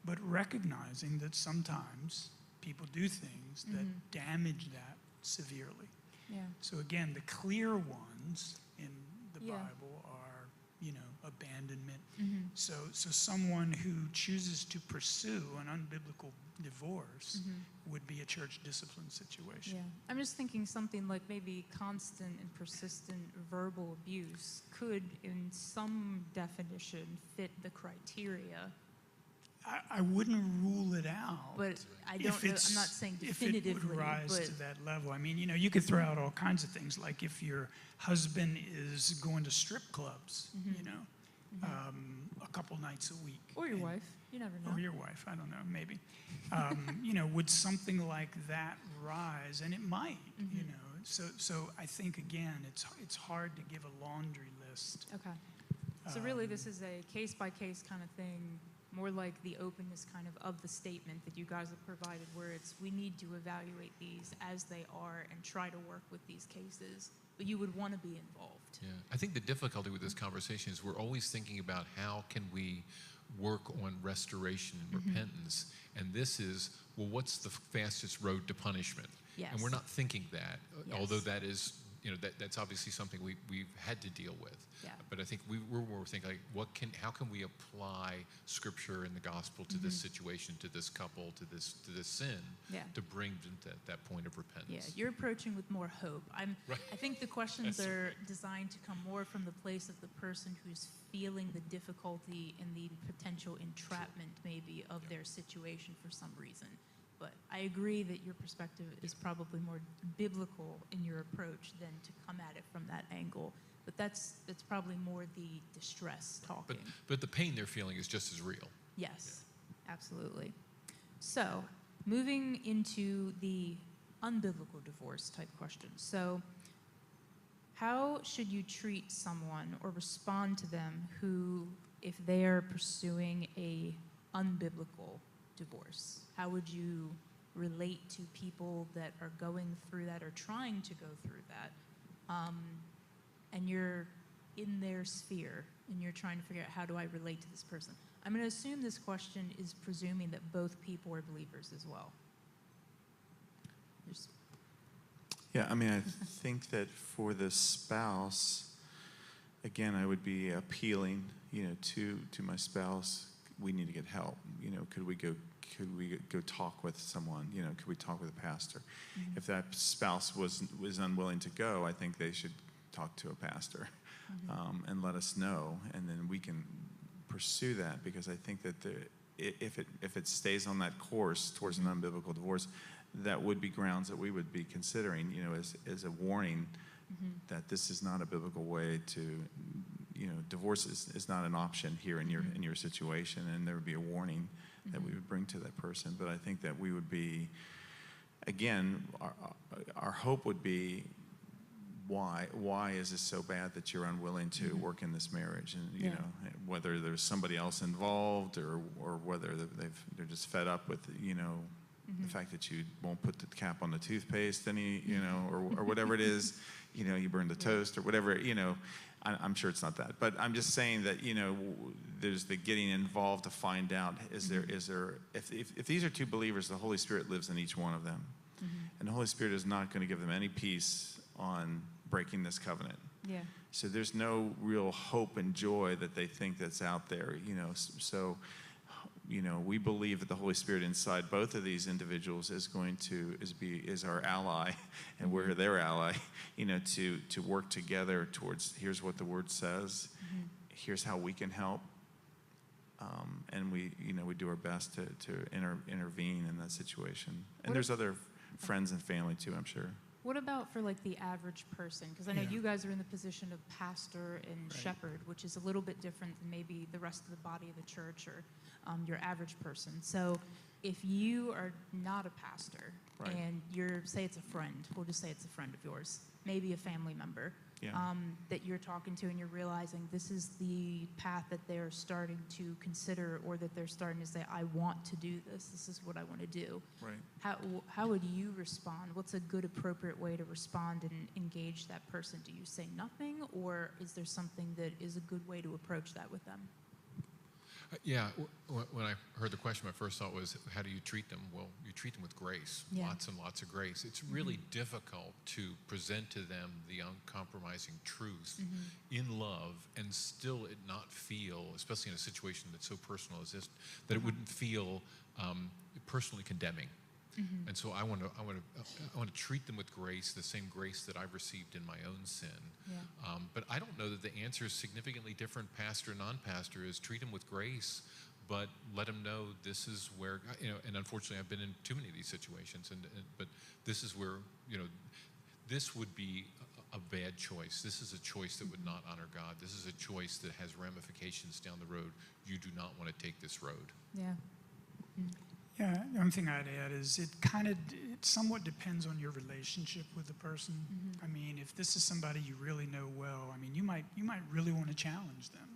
but recognizing that sometimes people do things that damage that severely. Yeah. So again, the clear ones in the Yeah. Bible are, abandonment. So someone who chooses to pursue an unbiblical divorce would be a church discipline situation. Yeah. I'm just thinking something like maybe constant and persistent verbal abuse could, in some definition, fit the criteria. I wouldn't rule it out. But I if don't know, it's- I'm not saying if it definitively, would rise but to that level. I mean, you could throw out all kinds of things, like if your husband is going to strip clubs, a couple nights a week. or your and- wife, you never know. Or your wife, I don't know, maybe. Would something like that rise? And it might, So I think, again, it's hard to give a laundry list. Okay. So really, this is a case-by-case kind of thing, more like the openness kind of the statement that you guys have provided, where it's, we need to evaluate these as they are and try to work with these cases, but you would want to be involved. Yeah, I think the difficulty with this conversation is we're always thinking about how can we work on restoration and repentance, and this is, well, what's the fastest road to punishment? Yes. And we're not thinking that, Yes. although that is, that's obviously something we've had to deal with. Yeah. But I think we're more thinking like, how can we apply Scripture and the gospel to this situation, to this couple, to this sin, Yeah. to bring them to that point of repentance. Yeah, you're approaching with more hope. Right. I think the questions That's- are designed to come more from the place of the person who's feeling the difficulty and the potential entrapment, maybe, of their situation for some reason. But I agree that your perspective is probably more biblical in your approach than to come at it from that angle. But that's probably more the distress talking. But the pain they're feeling is just as real. Yes, absolutely. So, moving into the unbiblical divorce type questions. So, how should you treat someone or respond to them who, if they are pursuing a unbiblical divorce? How would you relate to people that are going through that or trying to go through that? And you're in their sphere and you're trying to figure out, how do I relate to this person? I'm going to assume this question is presuming that both people are believers as well. Yeah, I mean, I think that for the spouse, again, I would be appealing, to my spouse. We need to get help. Could we go talk with someone? Could we talk with a pastor? If that spouse was unwilling to go, I think they should talk to a pastor and let us know, and then we can pursue that, because I think that if it stays on that course towards an unbiblical divorce, that would be grounds that we would be considering, as a warning that this is not a biblical way to, divorce is not an option here in your situation, and there would be a warning that we would bring to that person. But I think that we would be, again, our hope would be, why is this so bad that you're unwilling to work in this marriage? And whether there's somebody else involved, or whether they're just fed up with the fact that you won't put the cap on the toothpaste or whatever it is, you burn the toast or whatever, I'm sure it's not that, but I'm just saying that, there's the getting involved to find out, is there if these are two believers, the Holy Spirit lives in each one of them, and the Holy Spirit is not going to give them any peace on breaking this covenant. Yeah. So there's no real hope and joy that they think that's out there, so we believe that the Holy Spirit inside both of these individuals is our ally, and we're their ally, to work together towards, here's what the Word says, here's how we can help, and we do our best to intervene in that situation. And there's other friends and family too, I'm sure. What about for like the average person? Because I know Yeah. you guys are in the position of pastor and Right. shepherd, which is a little bit different than maybe the rest of the body of the church or your average person. So if you are not a pastor Right. and say it's a friend, we'll just say it's a friend of yours, maybe a family member, Yeah. that you're talking to and you're realizing this is the path that they're starting to consider, or that they're starting to say, I want to do this, this is what I want to do. Right. How would you respond? What's a good, appropriate way to respond and engage that person? Do you say nothing, or is there something that is a good way to approach that with them? Yeah, when I heard the question, my first thought was, how do you treat them? Well, you treat them with grace, Yeah. lots and lots of grace. It's really difficult to present to them the uncompromising truth in love and still it not feel, especially in a situation that's so personal as this, that it wouldn't feel personally condemning. And so I want to treat them with grace, the same grace that I've received in my own sin. Yeah. But I don't know that the answer is significantly different, pastor, non-pastor, is treat them with grace, but let them know this is where, and unfortunately I've been in too many of these situations, but this is where, this would be a bad choice. This is a choice that would not honor God. This is a choice that has ramifications down the road. You do not want to take this road. Yeah. Yeah, the only thing I'd add is it somewhat depends on your relationship with the person. I mean, if this is somebody you really know well, I mean, you might really want to challenge them,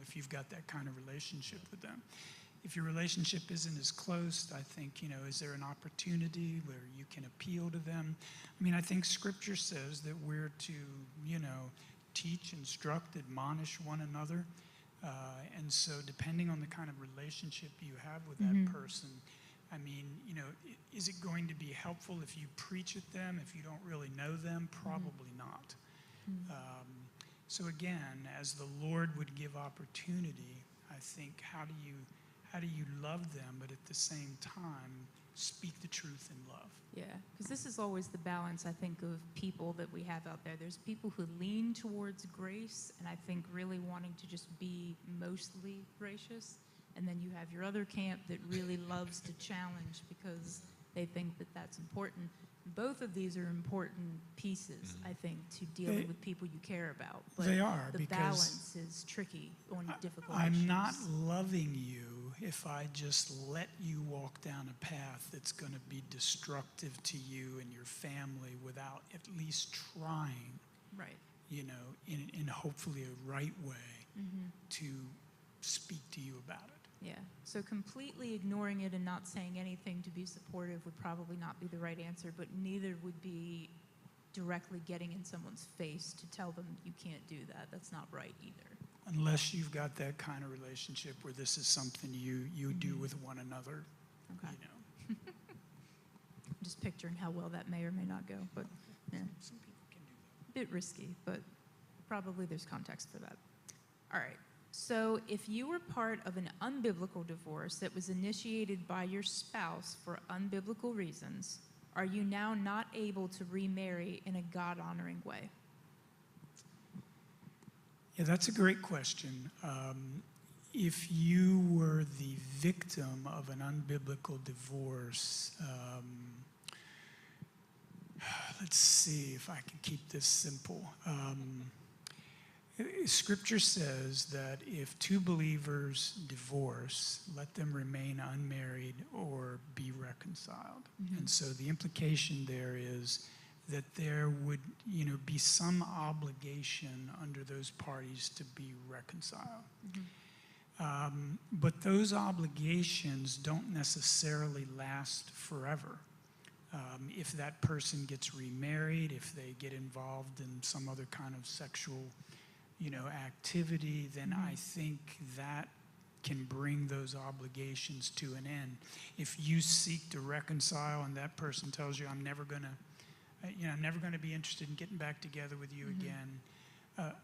if you've got that kind of relationship with them. If your relationship isn't as close, I think, is there an opportunity where you can appeal to them? I mean, I think Scripture says that we're to, teach, instruct, admonish one another. And so depending on the kind of relationship you have with that person, I mean, is it going to be helpful if you preach at them, if you don't really know them? Probably not. So again, as the Lord would give opportunity, I think, how do you love them, but at the same time, speak the truth in love? Yeah, because this is always the balance, I think, of people that we have out there. There's people who lean towards grace, and I think really wanting to just be mostly gracious. And then you have your other camp that really loves to challenge because they think that that's important. Both of these are important pieces, I think, to dealing with people you care about. But they are, the because balance is tricky on difficult I'm issues. not loving you if I just let you walk down a path that's going to be destructive to you and your family without at least trying, Right. in hopefully a right way to speak to you about it. Yeah, so completely ignoring it and not saying anything to be supportive would probably not be the right answer, but neither would be directly getting in someone's face to tell them you can't do that. That's not right either. Unless you've got that kind of relationship where this is something you do with one another, Okay. I'm just picturing how well that may or may not go, but yeah. Some people can do that. Bit risky, but probably there's context for that. All right. So if you were part of an unbiblical divorce that was initiated by your spouse for unbiblical reasons, are you now not able to remarry in a God-honoring way? Yeah, that's a great question. If you were the victim of an unbiblical divorce, let's see if I can keep this simple. Scripture says that if two believers divorce, let them remain unmarried or be reconciled. And so the implication there is that there would, be some obligation under those parties to be reconciled. But those obligations don't necessarily last forever. If that person gets remarried, if they get involved in some other kind of sexual activity, then I think that can bring those obligations to an end. If you seek to reconcile and that person tells you, I'm never going to be interested in getting back together with you again.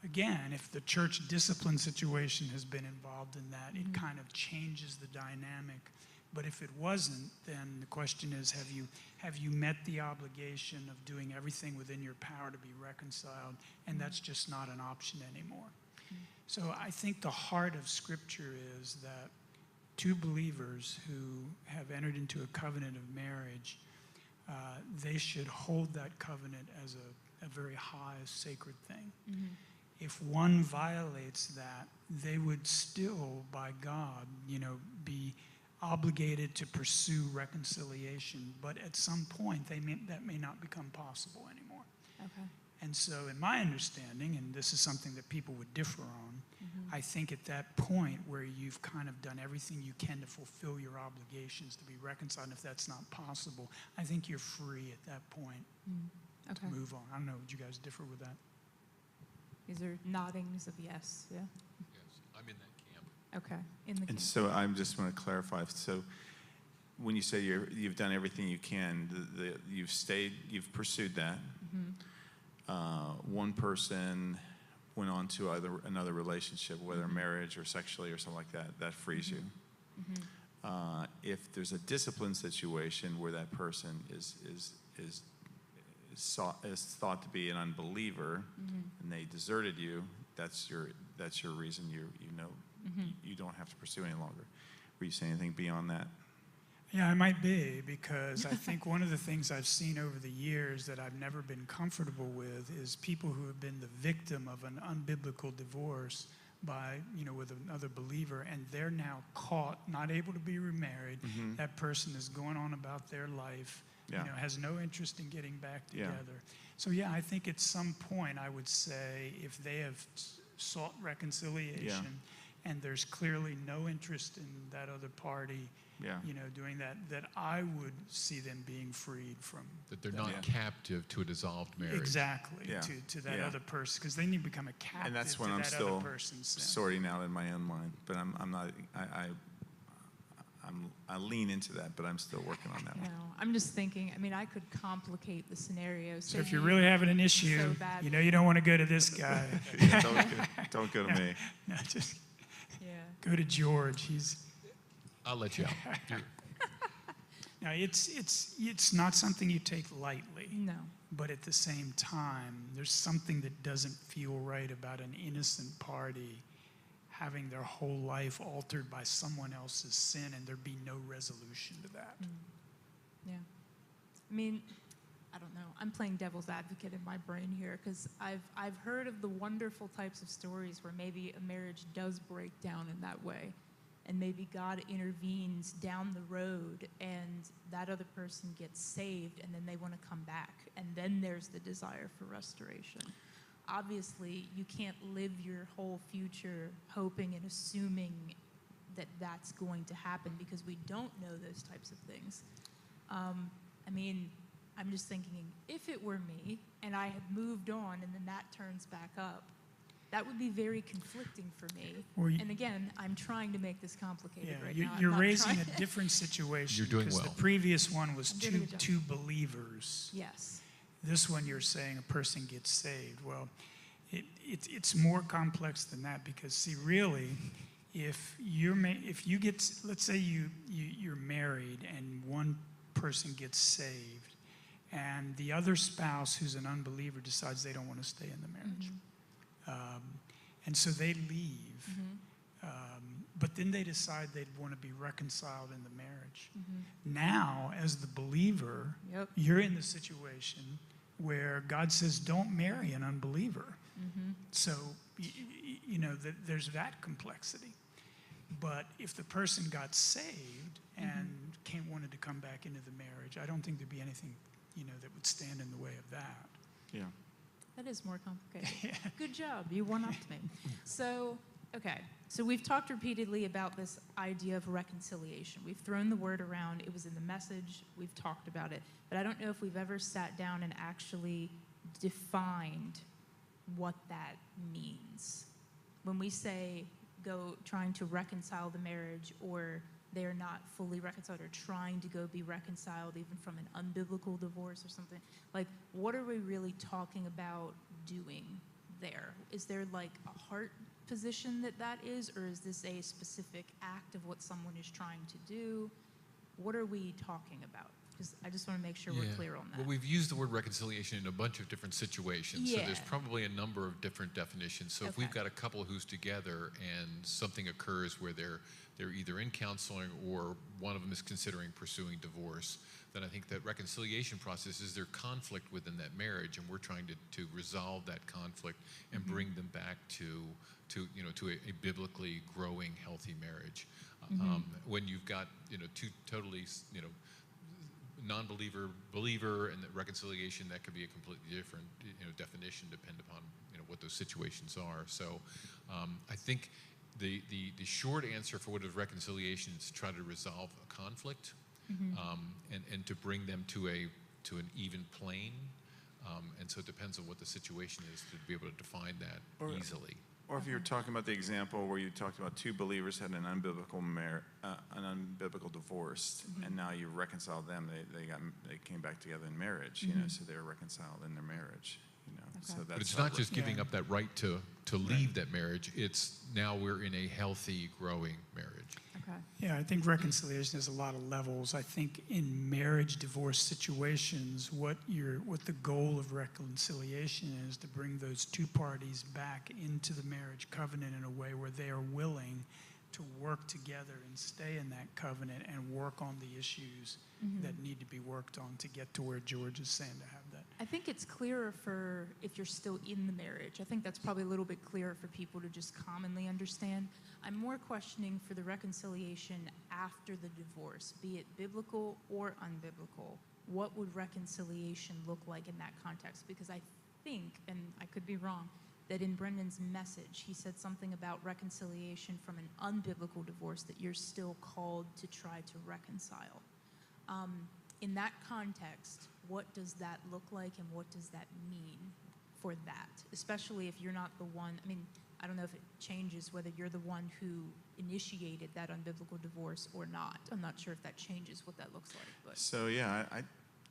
Again, if the church discipline situation has been involved in that, it kind of changes the dynamic. But if it wasn't, then the question is, have you met the obligation of doing everything within your power to be reconciled? And that's just not an option anymore. So I think the heart of Scripture is that two believers who have entered into a covenant of marriage, they should hold that covenant as a very high, sacred thing. If one violates that, they would still, by God, be obligated to pursue reconciliation, but at some point that may not become possible anymore. Okay. And so in my understanding, and this is something that people would differ on, I think at that point where you've kind of done everything you can to fulfill your obligations to be reconciled, and if that's not possible, I think you're free at that point Okay. to move on. I don't know, would you guys differ with that? These are noddings of yes, yeah? Yes, I'm in that camp. Okay, in the And camp. so I just want to clarify. So when you say you've done everything you can, you've pursued that. One person went on to either another relationship, whether marriage or sexually or something like that, that frees you. If there's a discipline situation where that person is thought to be an unbeliever and they deserted you, that's your reason you don't have to pursue any longer. Were you saying anything beyond that? Yeah, I might be, because I think one of the things I've seen over the years that I've never been comfortable with is people who have been the victim of an unbiblical divorce by, with another believer, and they're now caught, not able to be remarried. That person is going on about their life, Yeah. has no interest in getting back Yeah. together. So yeah, I think at some point I would say if they have sought reconciliation and there's clearly no interest in that other party, Yeah. doing that, that I would see them being freed from That they're that. not Yeah. captive to a dissolved marriage. Exactly, Yeah. to that Yeah. other person, because they need to become a captive And that's to when I'm that still other person's sin. sorting out in my own mind. But I'm not. I lean into that, but I'm still working on that You one. know, I'm just thinking, I mean, I could complicate the scenario. So if you're really having an issue, so bad. you don't want to go to this guy. Yeah, don't go to me. No, just Yeah. go to George. He's I'll let you out. You're- now it's not something you take lightly, No. but at the same time, there's something that doesn't feel right about an innocent party having their whole life altered by someone else's sin and there be no resolution to that. Yeah. I mean, I don't know. I'm playing devil's advocate in my brain here because I've heard of the wonderful types of stories where maybe a marriage does break down in that way, and maybe God intervenes down the road and that other person gets saved and then they want to come back, and then there's the desire for restoration. Obviously, you can't live your whole future hoping and assuming that that's going to happen because we don't know those types of things. I mean, I'm just thinking, if it were me and I had moved on and then that turns back up, that would be very conflicting for me. Well, And again, I'm trying to make this complicated Yeah, right you- now. I'm you're not raising trying- a different situation. You're doing because well. the previous one was I'm doing a good job. two believers. Yes. This one you're saying a person gets saved. Well, it's more complex than that because see, really, if you get, let's say you're married and one person gets saved, and the other spouse who's an unbeliever decides they don't want to stay in the marriage, and so they leave. But then they decide they'd want to be reconciled in the marriage. Now, as the believer, Yep. you're in the situation where God says, don't marry an unbeliever. So, there's that complexity. But if the person got saved and wanted to come back into the marriage, I don't think there'd be anything, that would stand in the way of that. Yeah. That is more complicated. Good job. You one-upped me. So, okay. So we've talked repeatedly about this idea of reconciliation. We've thrown the word around. It was in the message. We've talked about it. But I don't know if we've ever sat down and actually defined what that means. When we say go trying to reconcile the marriage, or they're not fully reconciled, or trying to go be reconciled even from an unbiblical divorce or something, like, what are we really talking about doing there? Is there like a heart position that is, or is this a specific act of what someone is trying to do? What are we talking about? Because I just want to make sure we're clear on that. Well, we've used the word reconciliation in a bunch of different situations, so there's Yeah. probably a number of different definitions. So if we've Okay. got a couple who's together and something occurs where they're either in counseling or one of them is considering pursuing divorce, then I think that reconciliation process is their conflict within that marriage, and we're trying to resolve that conflict and bring them back to a biblically growing, healthy marriage. When you've got two totally non-believer, believer, and the reconciliation, that could be a completely different definition depending upon what those situations are. So I think the short answer for what is reconciliation is to try to resolve a conflict and to bring them to an even plane. And so it depends on what the situation is to be able to define that easily. Or if you're talking about the example where you talked about two believers had an unbiblical divorce, and now you reconciled them. They came back together in marriage. So they're reconciled in their marriage. So that's. But it's not just giving Yeah. up that right to leave that marriage. It's now we're in a healthy, growing marriage. Okay. Yeah, I think reconciliation has a lot of levels. I think in marriage divorce situations, what the goal of reconciliation is to bring those two parties back into the marriage covenant in a way where they are willing to work together and stay in that covenant and work on the issues that need to be worked on to get to where George is saying to have that I think it's clearer for if you're still in the marriage. I think that's probably a little bit clearer for people to just commonly understand. I'm more questioning for the reconciliation after the divorce, be it biblical or unbiblical. What would reconciliation look like in that context? Because I think, and I could be wrong, that in Brendan's message, he said something about reconciliation from an unbiblical divorce, that you're still called to try to reconcile. In that context, what does that look like and what does that mean for that? Especially if you're not the one, I mean, I don't know if it changes whether you're the one who initiated that unbiblical divorce or not. I'm not sure if that changes what that looks like. But So yeah,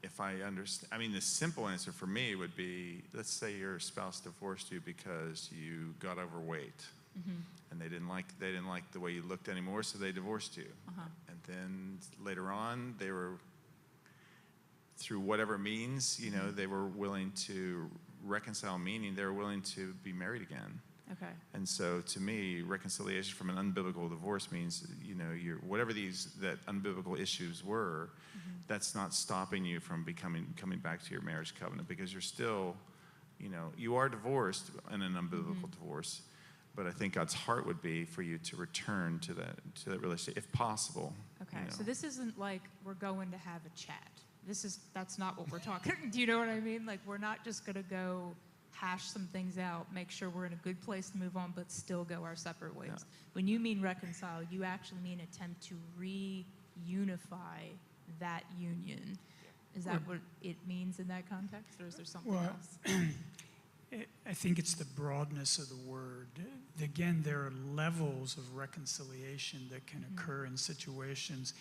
if I understand, I mean, the simple answer for me would be, let's say your spouse divorced you because you got overweight, and they didn't like the way you looked anymore, so they divorced you. And then later on, they were, through whatever means, they were willing to reconcile, meaning they were willing to be married again. okay. And so, to me, reconciliation from an unbiblical divorce means, whatever that unbiblical issues were, that's not stopping you from coming back to your marriage covenant, because you're still, you are divorced in an unbiblical divorce, but I think God's heart would be for you to return to that relationship, if possible. Okay, so this isn't like we're going to have a chat. That's not what we're talking. Do you know what I mean? Like, we're not just going to go hash some things out, make sure we're in a good place to move on, but still go our separate ways. Yeah. When you mean reconcile, you actually mean attempt to reunify that union. Is that what it means in that context, or is there something else? I think it's the broadness of the word. Again, there are levels of reconciliation that can occur in situations.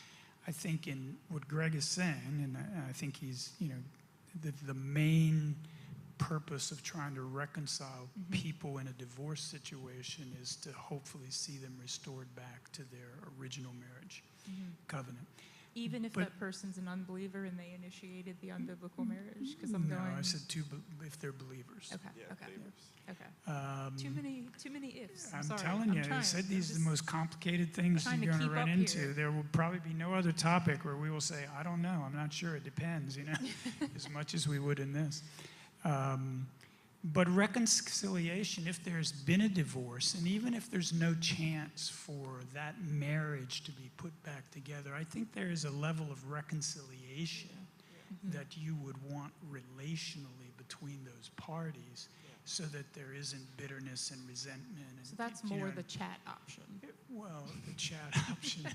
I think in what Greg is saying, and I think he's, the main purpose of trying to reconcile people in a divorce situation is to hopefully see them restored back to their original marriage covenant. Even if that person's an unbeliever and they initiated the unbiblical marriage? Because I'm No, going. I said if they're believers. Okay. Yeah, Okay. believers. Okay. Too many ifs. I'm sorry. telling you, I trying. said I'm these are the just most complicated things trying to you're going to keep run up into. here. There will probably be no other topic where we will say, I don't know, I'm not sure, it depends, as much as we would in this. But reconciliation, if there's been a divorce, and even if there's no chance for that marriage to be put back together, I think there is a level of reconciliation that you would want relationally between those parties, so that there isn't bitterness and resentment. And, So that's more the chat option. Well, the chat option.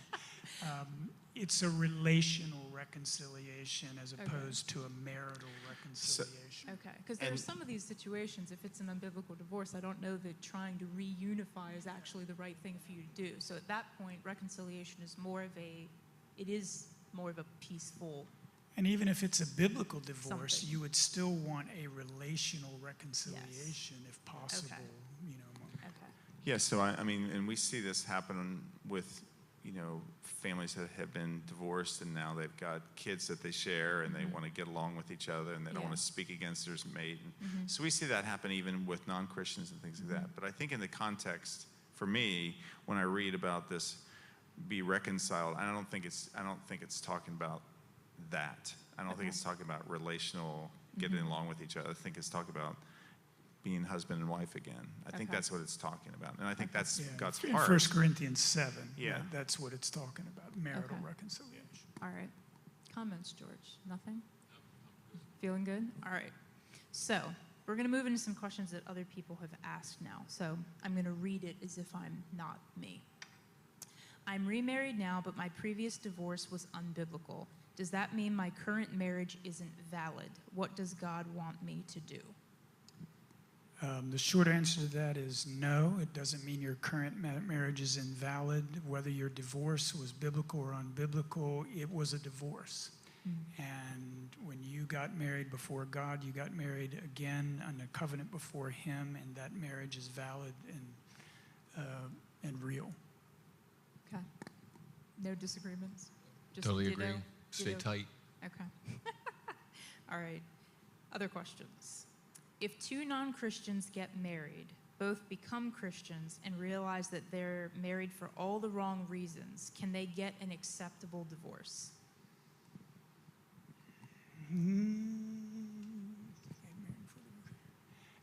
It's a relational reconciliation as opposed to a marital reconciliation. Okay, because there are some of these situations, if it's an unbiblical divorce, I don't know that trying to reunify is actually the right thing for you to do. So at that point, reconciliation is more of a peaceful. And even if it's a biblical divorce, Something. you would still want a relational reconciliation if possible. Okay. Yeah, so I mean, and we see this happen with, families that have been divorced and now they've got kids that they share and they want to get along with each other and they don't want to speak against their mate. So we see that happen even with non-Christians and things like that. But I think in the context, for me, when I read about this, be reconciled, I don't think it's talking about that. I don't think it's talking about relational, getting along with each other. I think it's talking about being husband and wife again. I think that's what it's talking about. And I think that's God's In heart. 1 Corinthians 7, Yeah. that's what it's talking about, marital Okay. reconciliation. All right. Comments, George? Nothing? Feeling good? All right. So we're going to move into some questions that other people have asked now. So I'm going to read it as if I'm not me. I'm remarried now, but my previous divorce was unbiblical. Does that mean my current marriage isn't valid? What does God want me to do? The short answer to that is no. It doesn't mean your current marriage is invalid. Whether your divorce was biblical or unbiblical, it was a divorce. And when you got married before God, you got married again on a covenant before Him, and that marriage is valid and real. Okay. No disagreements? Just Totally ditto? agree. Stay Ditto? tight. Okay. All right. Other questions. If two non-Christians get married, both become Christians, and realize that they're married for all the wrong reasons, can they get an acceptable divorce?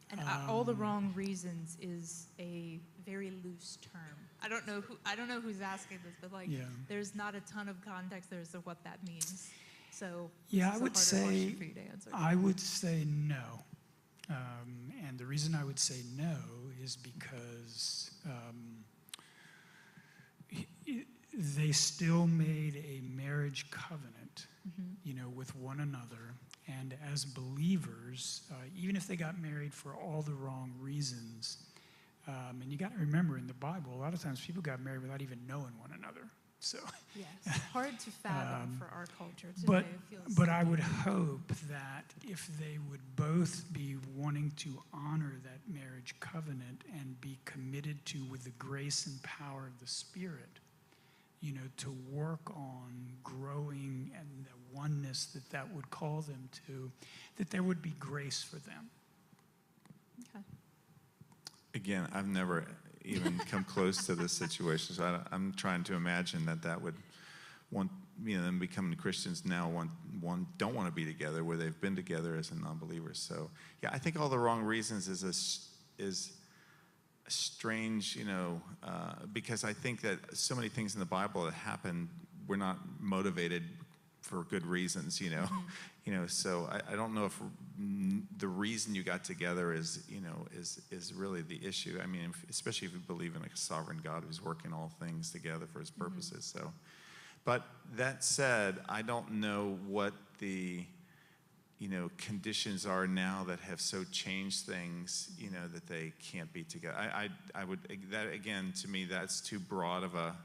And all the wrong reasons is a very loose term. I don't know who's asking this, but like, Yeah. there's not a ton of context there as to what that means. So Yeah, this I is would a harder say question for you to answer. I would say no. And the reason I would say no is because they still made a marriage covenant, with one another. And as believers, even if they got married for all the wrong reasons, and you got to remember in the Bible, a lot of times people got married without even knowing one another. So, Yes, hard to fathom for our culture today. but It feels but I would hope that if they would both be wanting to honor that marriage covenant and be committed to, with the grace and power of the Spirit, to work on growing and the oneness that would call them to, that there would be grace for them. Okay. Again, I've never even come close to this situation, so I'm trying to imagine that would them becoming Christians now don't want to be together where they've been together as a non-believers. So yeah, I think all the wrong reasons is a strange, because I think that so many things in the Bible that happen were not motivated for good reasons, So I don't know if the reason you got together is really the issue. I mean, especially if you believe in a sovereign God who's working all things together for his purposes. So, but that said, I don't know what the conditions are now that have so changed things, that they can't be together. I would, that again, to me, that's too broad of a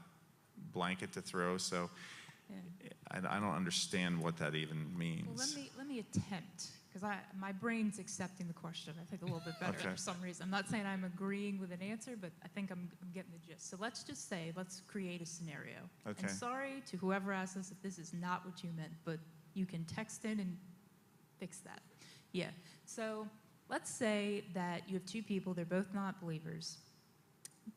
blanket to throw. So I don't understand what that even means. Well, let me attempt, because my brain's accepting the question, I think, a little bit better Okay. for some reason. I'm not saying I'm agreeing with an answer, but I think I'm getting the gist. So let's just say, let's create a scenario. Okay. And sorry to whoever asked this if this is not what you meant, but you can text in and fix that. Yeah. So let's say that you have two people, they're both not believers,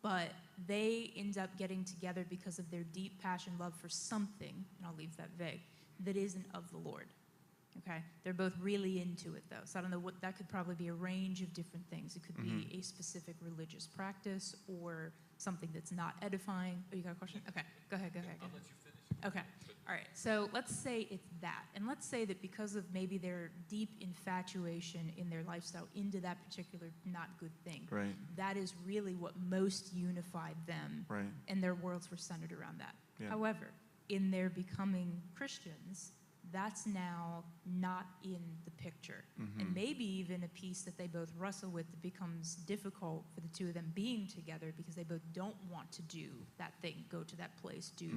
but they end up getting together because of their deep passion, love for something, and I'll leave that vague, that isn't of the Lord. Okay? They're both really into it, though. So I don't know what, that could probably be a range of different things. It could be a specific religious practice or something that's not edifying. Oh, you got a question? Okay, go ahead. I'll let you finish. Okay, all right. So let's say it's that. And let's say that because of maybe their deep infatuation in their lifestyle into that particular not good thing, Right. that is really what most unified them, Right. and their worlds were centered around that. Yeah. However, in their becoming Christians, that's now not in the picture. And maybe even a piece that they both wrestle with that becomes difficult for the two of them being together because they both don't want to do that thing, go to that place, do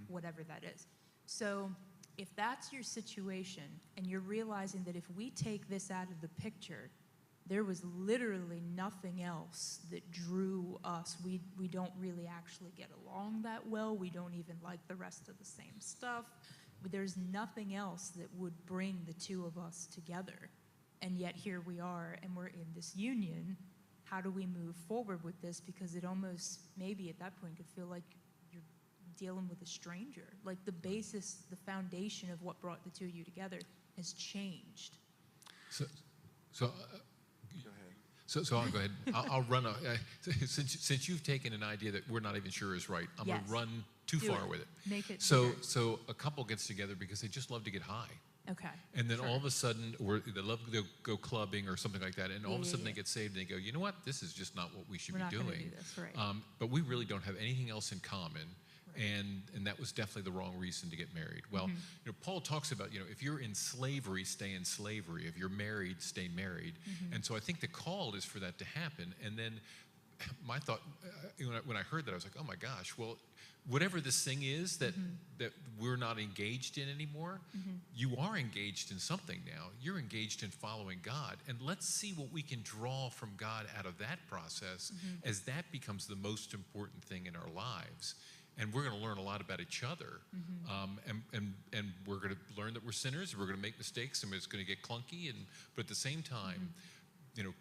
whatever that is. So if that's your situation and you're realizing that if we take this out of the picture, there was literally nothing else that drew us. We don't really actually get along that well. We don't even like the rest of the same stuff. There's nothing else that would bring the two of us together. And yet here we are, and we're in this union. How do we move forward with this? Because it almost, maybe at that point, could feel like you're dealing with a stranger. Like the basis, the foundation of what brought the two of you together has changed. So Go ahead. So I'll go ahead. I'll run since you've taken an idea that we're not even sure is right, I'm Yes. going to run too Do far it. with it. Make it So bigger. so a couple gets together because they just love to get high. Okay. And then Sure. all of a sudden, or they love to go clubbing or something like that, and all of a Yeah, sudden yeah. they get saved and they go, you know what, this is just not what we should We're not be going to doing. do this, right. But we really don't have anything else in common. Right. And that was definitely the wrong reason to get married. Well, Paul talks about, if you're in slavery, stay in slavery. If you're married, stay married. And so I think the call is for that to happen. And then my thought, when I heard that, I was like, oh my gosh, well, whatever this thing is that we're not engaged in anymore, you are engaged in something now. You're engaged in following God. And let's see what we can draw from God out of that process as that becomes the most important thing in our lives. And we're going to learn a lot about each other. And we're going to learn that we're sinners. We're going to make mistakes, and it's going to get clunky. But at the same time,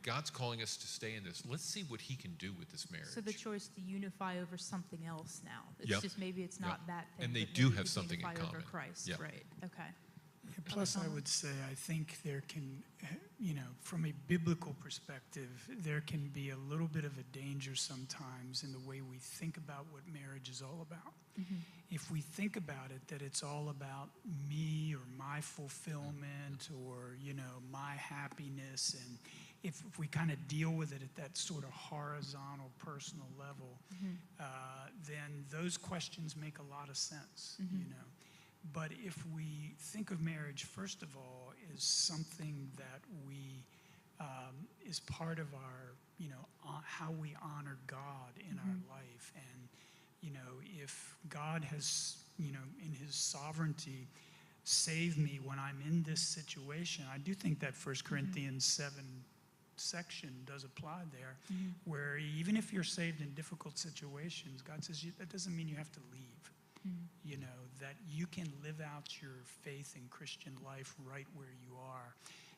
God's calling us to stay in this. Let's see what he can do with this marriage. So the choice to unify over something else now. It's Yep. just maybe it's not Yep. that thing. And they but do maybe have it's something in unify over common. Christ, Yep. right? Okay. Plus, I would say I think there can, from a biblical perspective, there can be a little bit of a danger sometimes in the way we think about what marriage is all about. If we think about it, that it's all about me or my fulfillment or, my happiness, and if we kind of deal with it at that sort of horizontal, personal level, then those questions make a lot of sense, But if we think of marriage, first of all, as something that is part of our, how we honor God in our life, and if God has, in His sovereignty, saved me when I'm in this situation, I do think that 1 Corinthians 7 section does apply there, where even if you're saved in difficult situations, God says that doesn't mean you have to leave. That you can live out your faith in Christian life right where you are.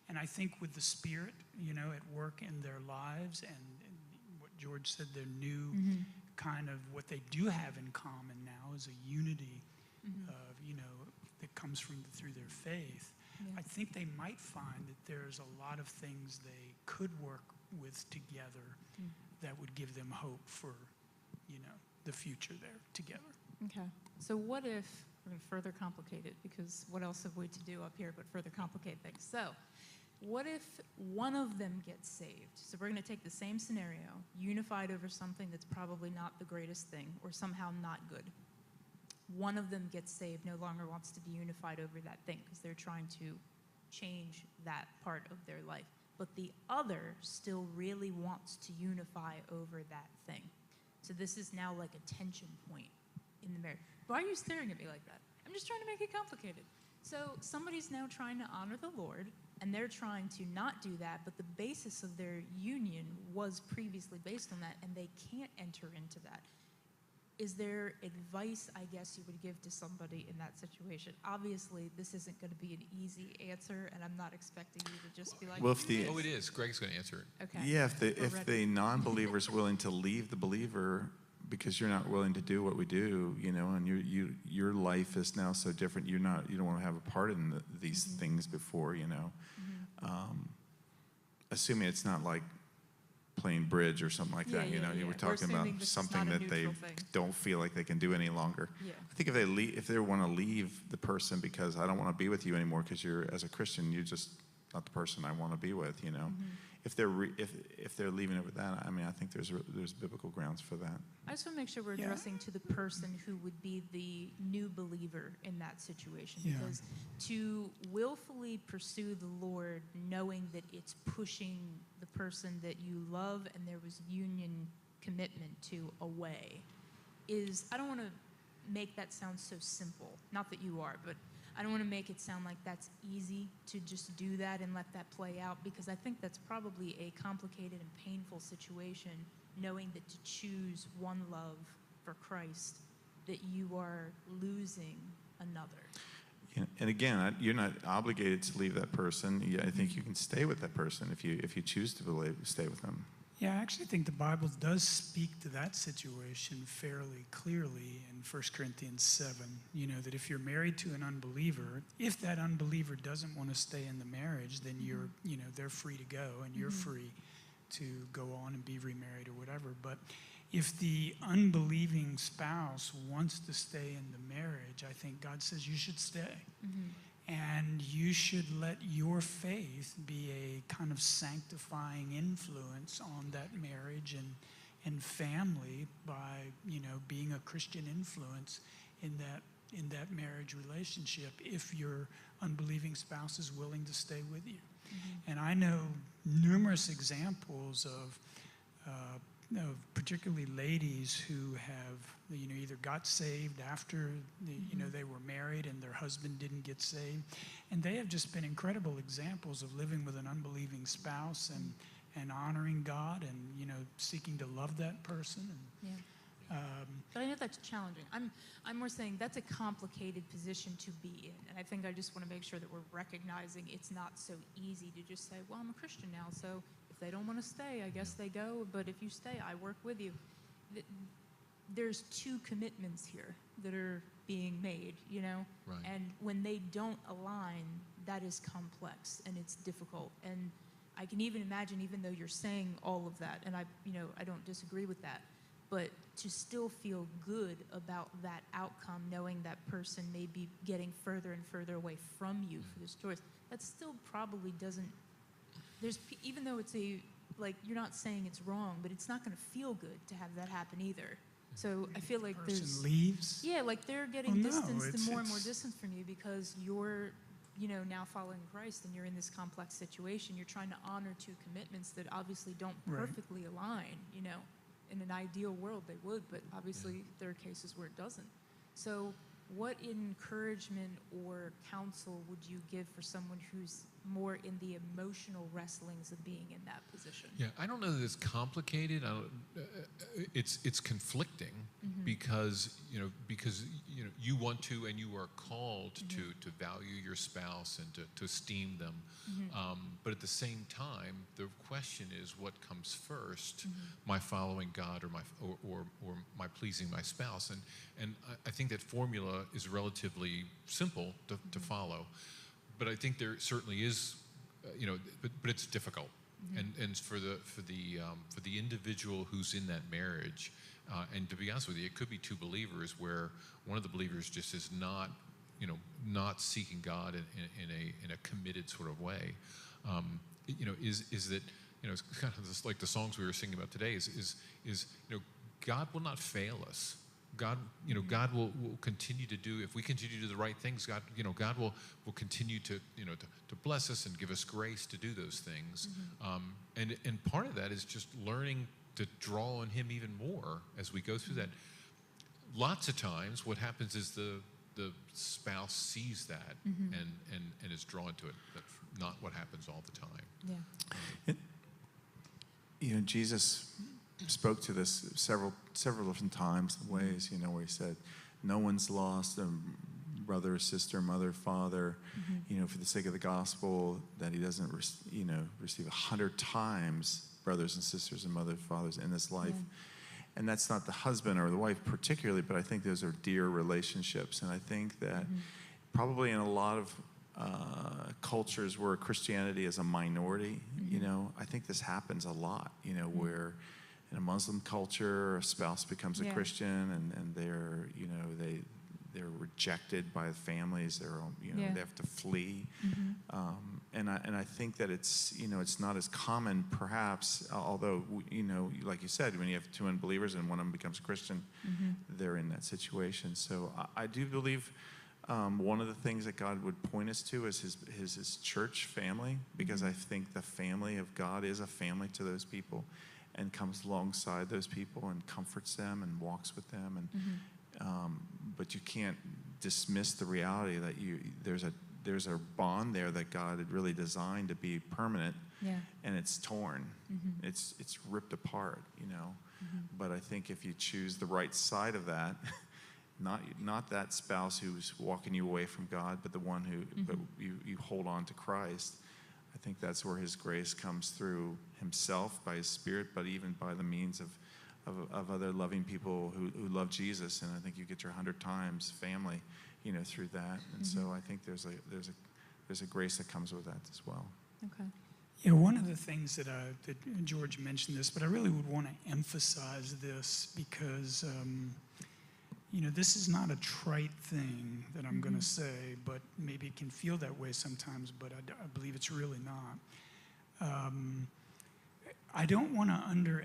And I think with the Spirit, at work in their lives, and what George said, their new kind of what they do have in common now is a unity of, that comes through their faith. I think they might find that there's a lot of things they could work with together that would give them hope for, the future there together. Okay. So what if, we're going to further complicate it, because what else have we to do up here but further complicate things? So what if one of them gets saved? So we're going to take the same scenario, unified over something that's probably not the greatest thing or somehow not good. One of them gets saved, no longer wants to be unified over that thing because they're trying to change that part of their life. But the other still really wants to unify over that thing. So this is now like a tension point in the marriage. Why are you staring at me like that? I'm just trying to make it complicated. So somebody's now trying to honor the Lord, and they're trying to not do that, but the basis of their union was previously based on that, and they can't enter into that. Is there advice, I guess, you would give to somebody in that situation? Obviously, this isn't going to be an easy answer, and I'm not expecting you to just be like, Well, if the Oh, it is. Greg's going to answer it. okay. Yeah, if We're the non-believer is willing to leave the believer because you're not willing to do what we do, and your life is now so different, you don't want to have a part in these things before, assuming it's not like playing bridge or something like that, you were talking about something that they don't feel like they can do any longer. Yeah. I think if they want to leave the person because I don't want to be with you anymore because you're, as a Christian, you're just not the person I want to be with, If they're leaving over that, I think there's biblical grounds for that. I just want to make sure we're addressing to the person who would be the new believer in that situation. Yeah. Because to willfully pursue the Lord, knowing that it's pushing the person that you love and there was union commitment to away, I don't want to make that sound so simple. Not that you are, but I don't want to make it sound like that's easy to just do that and let that play out, because I think that's probably a complicated and painful situation, knowing that to choose one love for Christ, that you are losing another. Yeah, and again, you're not obligated to leave that person. I think you can stay with that person if you choose to stay with them. Yeah, I actually think the Bible does speak to that situation fairly clearly in 1 Corinthians 7. That if you're married to an unbeliever, if that unbeliever doesn't want to stay in the marriage, then they're free to go and you're free to go on and be remarried or whatever. But if the unbelieving spouse wants to stay in the marriage, I think God says you should stay. And you should let your faith be a kind of sanctifying influence on that marriage and family by, being a Christian influence in that marriage relationship if your unbelieving spouse is willing to stay with you. And I know numerous examples of particularly ladies who have, either got saved after, they were married and their husband didn't get saved. And they have just been incredible examples of living with an unbelieving spouse and honoring God and, seeking to love that person. But I know that's challenging. I'm more saying that's a complicated position to be in. And I think I just want to make sure that we're recognizing it's not so easy to just say, well, I'm a Christian now, so if they don't want to stay, I guess they go. But if you stay, I work with you. There's two commitments here that are being made, Right. And when they don't align, that is complex and it's difficult. And I can even imagine, even though you're saying all of that, and I don't disagree with that, but to still feel good about that outcome, knowing that person may be getting further and further away from you for this choice, that still probably doesn't, even though it's you're not saying it's wrong, but it's not going to feel good to have that happen either. So I feel like Person there's, leaves. yeah, like they're getting Well, no, distanced and it's- more and more it's- distant from you because you're, now following Christ and you're in this complex situation. You're trying to honor two commitments that obviously don't Right. perfectly align, In an ideal world, they would, but obviously there are cases where it doesn't. So what encouragement or counsel would you give for someone who's more in the emotional wrestlings of being in that position? Yeah, I don't know that it's complicated. It's conflicting because you want to and you are called to value your spouse and to esteem them. But at the same time, the question is what comes first: my following God or my pleasing my spouse. And I think that formula is relatively simple to follow. But I think there certainly is, but it's difficult. And for the individual who's in that marriage, and to be honest with you, it could be two believers where one of the believers just is not seeking God in a committed sort of way. Is that it's kind of just like the songs we were singing about today. Is God will not fail us. God, God will continue to do, if we continue to do the right things, God, God will continue to bless us and give us grace to do those things. And part of that is just learning to draw on Him even more as we go through that. Lots of times what happens is the spouse sees that and is drawn to it. That's not what happens all the time. Yeah. Jesus spoke to this several different times, ways, where He said, no one's lost a brother, sister, mother, father, for the sake of the gospel, that he doesn't, receive 100 times brothers and sisters and mother, fathers in this life. And that's not the husband or the wife particularly, but I think those are dear relationships. And I think that probably in a lot of cultures where Christianity is a minority, I think this happens a lot, where in a Muslim culture, a spouse becomes a Christian and they're, they're rejected by families. They're, they have to flee. And I think that it's, it's not as common perhaps, although, like you said, when you have two unbelievers and one of them becomes a Christian, they're in that situation. So I do believe one of the things that God would point us to is his church family, because I think the family of God is a family to those people and comes alongside those people and comforts them and walks with them. And but you can't dismiss the reality that there's a bond there that God had really designed to be permanent, and it's torn. It's ripped apart, But I think if you choose the right side of that, not that spouse who's walking you away from God, but the one who but you hold on to Christ, I think that's where His grace comes through Himself by His Spirit, but even by the means of other loving people who love Jesus. And I think you get your 100 times family, through that. And so I think there's a grace that comes with that as well. Okay. Yeah, one of the things that George mentioned this, but I really would want to emphasize this because, this is not a trite thing that I'm going to say, but maybe it can feel that way sometimes, but I believe it's really not. I don't want to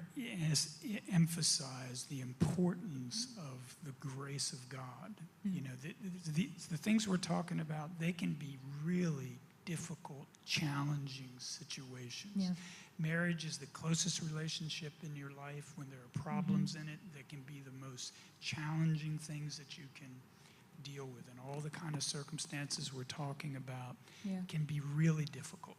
emphasize the importance of the grace of God. The things we're talking about, they can be really difficult, challenging situations. Yeah. Marriage is the closest relationship in your life. When there are problems in it, they can be the most challenging things that you can deal with. And all the kind of circumstances we're talking about can be really difficult.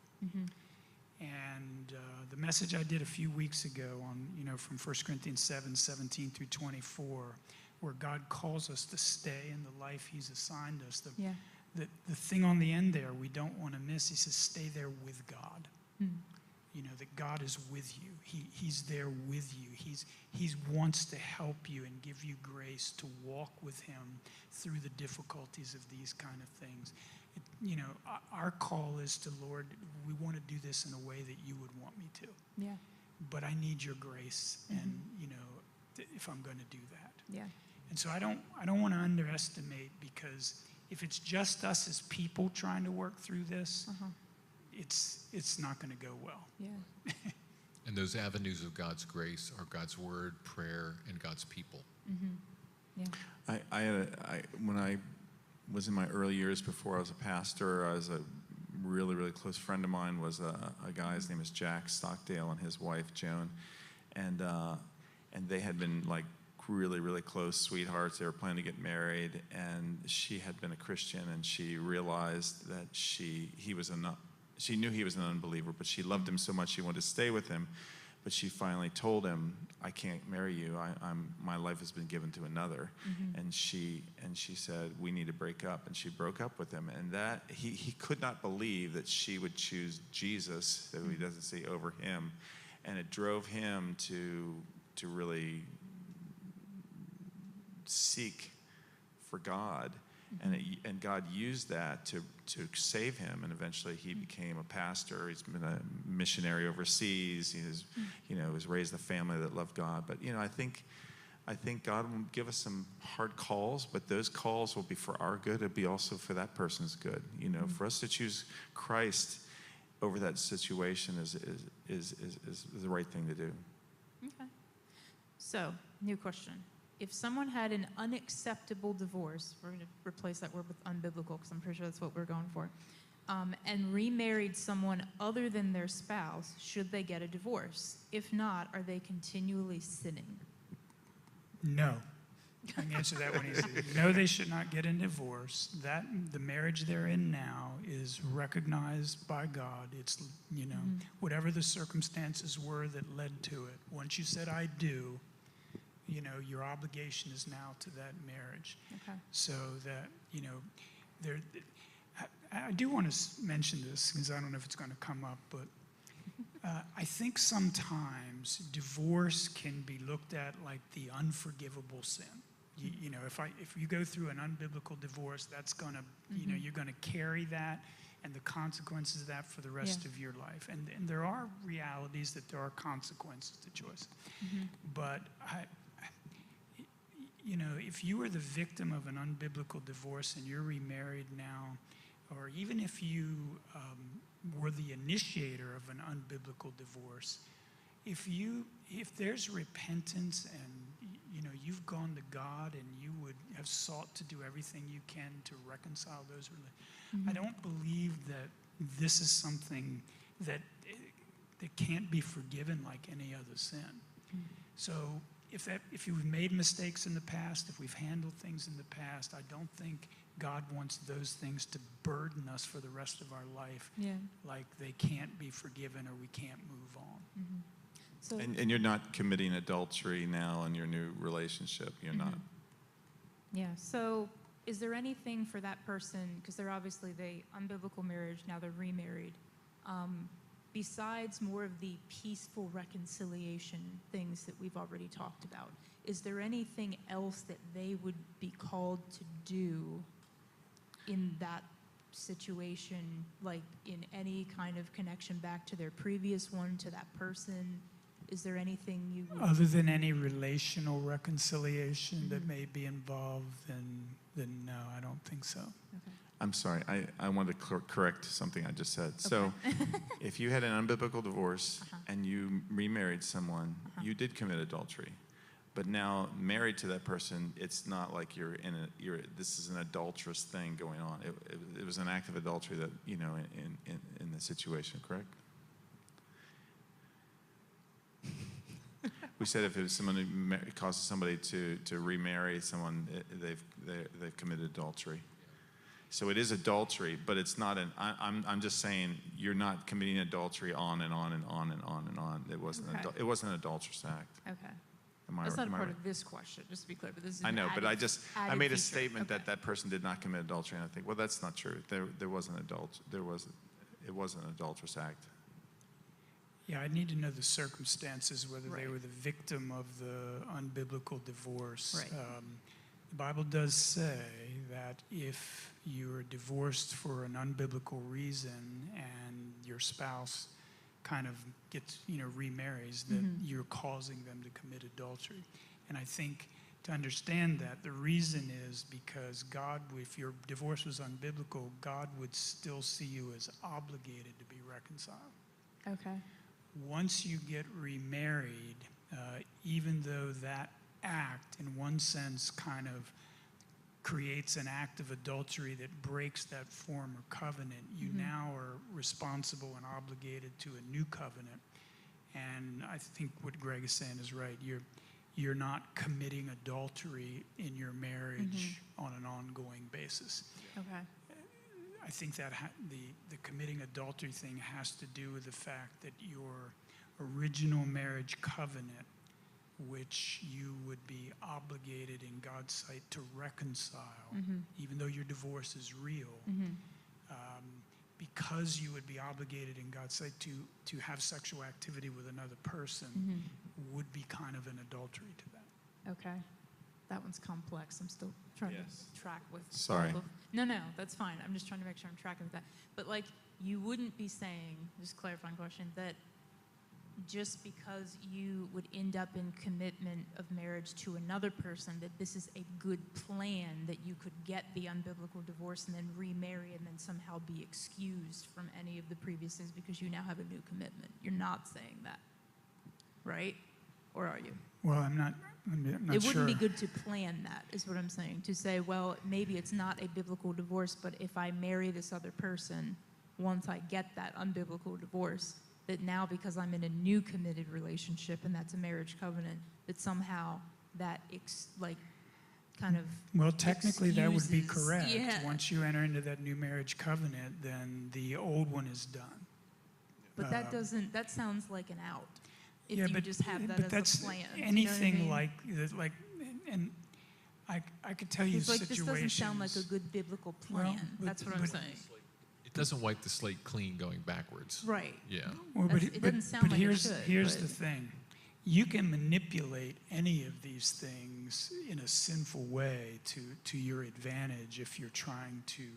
And the message I did a few weeks ago on, from 1 Corinthians 7:17 through 24, where God calls us to stay in the life He's assigned us. The thing on the end there we don't want to miss, He says, stay there with God. That God is with you. He's there with you. He wants to help you and give you grace to walk with Him through the difficulties of these kind of things. Our call is to, Lord, we want to do this in a way that you would want me to. Yeah. But I need your grace, and if I'm going to do that. Yeah. And so I don't want to underestimate, because if it's just us as people trying to work through this, it's not going to go well. Yeah. And those avenues of God's grace are God's word, prayer, and God's people. Yeah. When I was in my early years before I was a pastor, I was a really, really close friend of mine was a guy, his name is Jack Stockdale, and his wife, Joan. And they had been like really, really close sweethearts. They were planning to get married, and she had been a Christian, and she realized that she knew he was an unbeliever, but she loved him so much she wanted to stay with him. But she finally told him, "I can't marry you. My life has been given to another." And she said, "We need to break up." And she broke up with him. And that he could not believe that she would choose Jesus, that he doesn't see, over him. And it drove him to really seek for God. And God used that to save him, and eventually he became a pastor. He's been a missionary overseas. He was raised a family that loved God. But I think God will give us some hard calls, but those calls will be for our good. It'll be also for that person's good. For us to choose Christ over that situation is the right thing to do. Okay. So, new question. If someone had an unacceptable divorce, we're going to replace that word with unbiblical, because I'm pretty sure that's what we're going for, and remarried someone other than their spouse, should they get a divorce? If not, are they continually sinning? No. I can answer that one easily. No, they should not get a divorce. The marriage they're in now is recognized by God. It's, whatever the circumstances were that led to it. Once you said, "I do," your obligation is now to that marriage. Okay. So that, I do want to mention this, because I don't know if it's going to come up, but I think sometimes divorce can be looked at like the unforgivable sin. If you go through an unbiblical divorce, that's going to, you're going to carry that and the consequences of that for the rest of your life. And there are realities that there are consequences to choice. But if you were the victim of an unbiblical divorce and you're remarried now, or even if you were the initiator of an unbiblical divorce, if there's repentance and you've gone to God and you would have sought to do everything you can to reconcile those relations, I don't believe that this is something that can't be forgiven like any other sin. So if you've made mistakes in the past, if we've handled things in the past, I don't think God wants those things to burden us for the rest of our life, like they can't be forgiven or we can't move on. So, And you're not committing adultery now in your new relationship. You're not. Yeah. So is there anything for that person, because they're obviously unbiblical marriage, now they're remarried, besides more of the peaceful reconciliation things that we've already talked about, is there anything else that they would be called to do in that situation, like in any kind of connection back to their previous one, to that person? Is there anything you would... Other than any relational reconciliation that may be involved, then no, I don't think so. Okay. I'm sorry, I wanted to correct something I just said. So if you had an unbiblical divorce and you remarried someone, you did commit adultery. But now married to that person, it's not like this is an adulterous thing going on. It was an act of adultery that, in the situation, correct? We said if it was someone who causes somebody to remarry someone, they've committed adultery. So it is adultery, but it's not I'm just saying you're not committing adultery on and on and on and on and on. It wasn't it wasn't an adulterous act. Okay. That's not part of this question, just to be clear, but this is I know, but I made a feature. statement that person did not commit adultery, and I think, well, that's not true. It wasn't an adulterous act. Yeah, I need to know the circumstances, whether they Right. were the victim of the unbiblical divorce. Right. The Bible does say that if you're divorced for an unbiblical reason and your spouse kind of gets, remarries, that you're causing them to commit adultery. And I think to understand that, the reason is because God, if your divorce was unbiblical, God would still see you as obligated to be reconciled. Okay. Once you get remarried, even though that act, in one sense, kind of creates an act of adultery that breaks that former covenant, you now are responsible and obligated to a new covenant. And I think what Greg is saying is right. You're not committing adultery in your marriage on an ongoing basis. Okay. I think that the committing adultery thing has to do with the fact that your original marriage covenant, which you would be obligated in God's sight to reconcile, even though your divorce is real, because you would be obligated in God's sight to have sexual activity with another person, would be kind of an adultery to that. Okay. That one's complex. I'm still trying Yes. to track with. Sorry. all of- No, that's fine. I'm just trying to make sure I'm tracking with that. But like, you wouldn't be saying, just clarifying question, that just because you would end up in commitment of marriage to another person, that this is a good plan that you could get the unbiblical divorce and then remarry and then somehow be excused from any of the previous things because you now have a new commitment. You're not saying that, right? Or are you? Well, I'm not It sure. wouldn't be good to plan that, is what I'm saying. To say, well, maybe it's not a biblical divorce, but if I marry this other person, once I get that unbiblical divorce, that now because I'm in a new committed relationship and that's a marriage covenant, that somehow that Well, technically, that would be excuses- correct. yeah. Once you enter into that new marriage covenant, then the old one is done. But that sounds like an out. If Yeah, you but- just have that but as that's a plan. Do you know what I anything mean? like, and I could tell you It's like, situations. this doesn't sound like a good biblical Well, plan. but- That's what I'm but- saying. It doesn't wipe the slate clean going backwards. Right. Yeah. Well, That's- it doesn't sound but like it here's should, here's but- the thing. You can manipulate any of these things in a sinful way to your advantage if you're trying to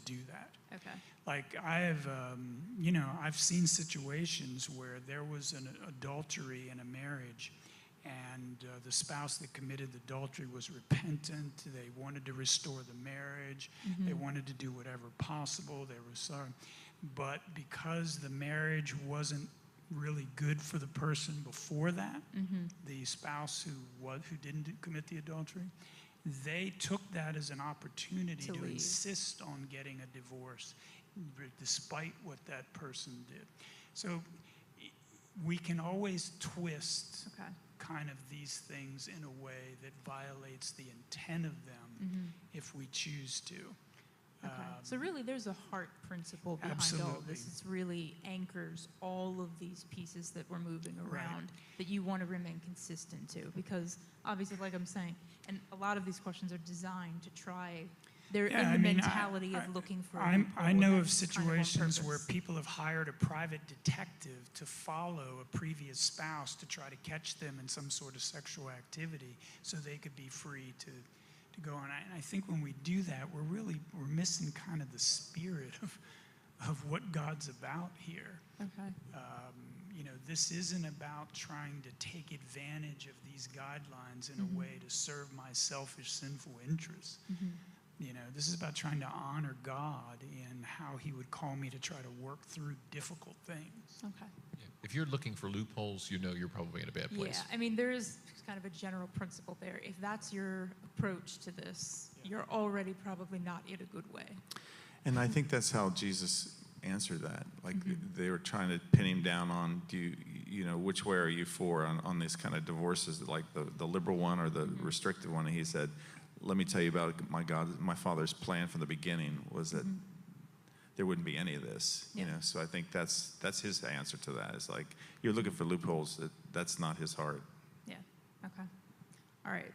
do that. Okay. Like I've seen situations where there was an adultery in a marriage, and the spouse that committed the adultery was repentant. They wanted to restore the marriage. They wanted to do whatever possible. They were sorry, but because the marriage wasn't really good for the person before that, the spouse who didn't commit the adultery, they took that as an opportunity To to leave. insist on getting a divorce, despite what that person did. So we can always twist Okay. kind of these things in a way that violates the intent of them if we choose to. Okay. So really, there's a heart principle behind all of Absolutely. this. It's really anchors all of these pieces that we're moving Right. around that you want to remain consistent to. Because obviously, like I'm saying, and a lot of these questions are designed to try. They're Yeah, in the I mean, mentality of looking for. A loophole, I know and of that's kind situations on where purpose. people have hired a private detective to follow a previous spouse to try to catch them in some sort of sexual activity so they could be free to go on. And I think when we do that, we're missing kind of the spirit of what God's about here. Okay. This isn't about trying to take advantage of these guidelines in a way to serve my selfish, sinful interests. This is about trying to honor God in how He would call me to try to work through difficult things. Okay. Yeah. If you're looking for loopholes, you know you're probably in a bad place. Yeah, I mean, there is kind of a general principle there. If that's your approach to this, you're already probably not in a good way. And I think that's how Jesus answered that. Like they were trying to pin him down on, which way are you for on these kind of divorces, like the liberal one or the restrictive one? And he said, let me tell you about my Father's plan from the beginning was that there wouldn't be any of this. Yeah. So I think that's his answer to that. It's like you're looking for loopholes. That's not his heart. Yeah, okay. All right.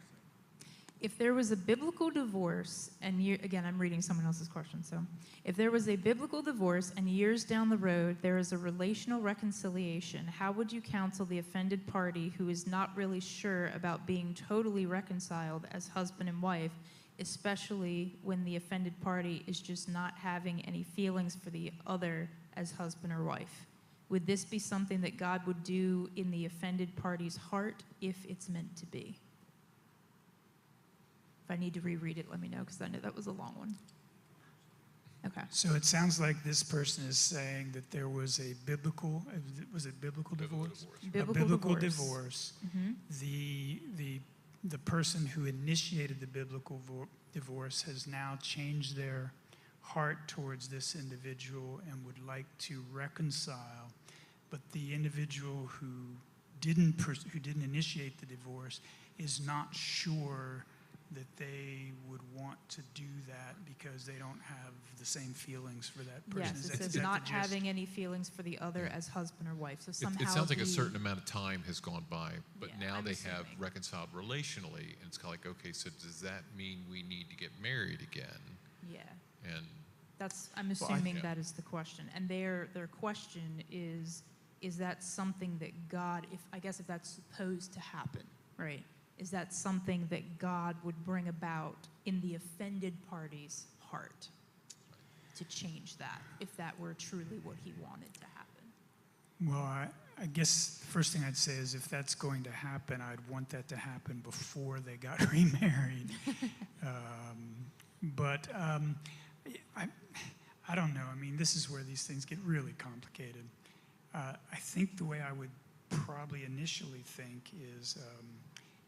If there was a biblical divorce, and again, I'm reading someone else's question, so. If there was a biblical divorce and years down the road there is a relational reconciliation, how would you counsel the offended party who is not really sure about being totally reconciled as husband and wife especially when the offended party is just not having any feelings for the other as husband or wife? Would this be something that God would do in the offended party's heart if it's meant to be? If I need to reread it, let me know, because I know that was a long one. Okay. So it sounds like this person is saying that there was a biblical, was it biblical divorce? Biblical A biblical divorce. divorce. Mhm. The person who initiated the biblical divorce has now changed their heart towards this individual and would like to reconcile, but the individual who didn't initiate the divorce is not sure that they would want to do that because they don't have the same feelings for that person. Yes, Is it that- is says that the not gist? having any feelings for the other as husband or wife. So somehow It sounds like a he- certain amount of time has gone by, but Yeah, now I'm they have assuming. reconciled relationally, and it's kind of like, okay, so does that mean we need to get married again? Yeah. And That's, I'm Well, assuming yeah. that is the question. And their question is that something that God, if that's supposed to happen, right? Is that something that God would bring about in the offended party's heart to change that, if that were truly what he wanted to happen? Well, I guess the first thing I'd say is if that's going to happen, I'd want that to happen before they got remarried. I don't know. I mean, this is where these things get really complicated. I think the way I would probably initially think is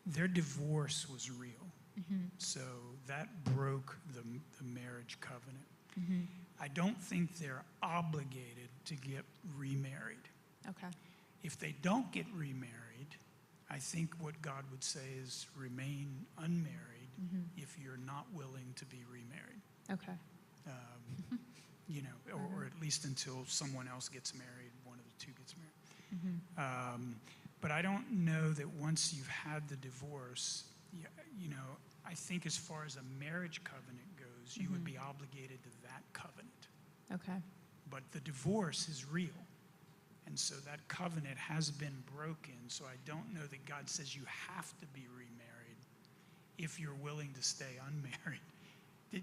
their divorce was real. Mm-hmm. So that broke the marriage covenant. Mm-hmm. I don't think they're obligated to get remarried. Okay. If they don't get remarried, I think what God would say is remain unmarried Mm-hmm. if you're not willing to be remarried. Okay. Or at least until someone else gets married, one of the two gets married. Mm-hmm. But I don't know that once you've had the divorce, I think as far as a marriage covenant goes, you would be obligated to that covenant. Okay. But the divorce is real. And so that covenant has been broken. So I don't know that God says you have to be remarried if you're willing to stay unmarried.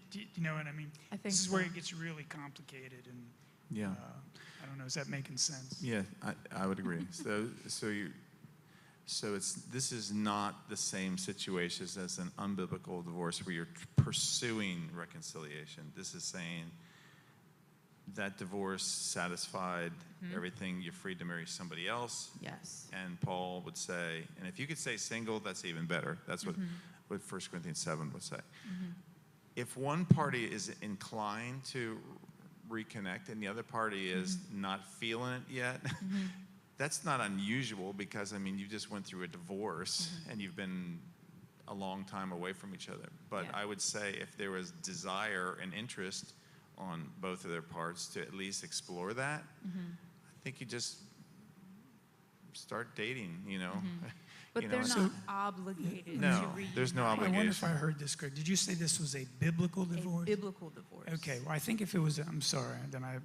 Do you know what I mean? I think This is so. where it gets really complicated. And Yeah. I don't know, is that making sense? Yeah, I would agree. This is not the same situation as an unbiblical divorce where you're pursuing reconciliation. This is saying that divorce satisfied everything. You're free to marry somebody else. Yes. And Paul would say, and if you could say single, that's even better. That's what 1 Corinthians 7 would say. If one party is inclined to reconnect and the other party is not feeling it yet, that's not unusual because, I mean, you just went through a divorce and you've been a long time away from each other. But Yeah. I would say if there was desire and interest on both of their parts to at least explore that, I think you just start dating, But You they're know, not so- obligated No, to reunite. there's no I wonder if obligation. I heard this correct. Did you say this was a biblical A divorce? biblical divorce. Okay, well, I think if it was, I'm sorry, then I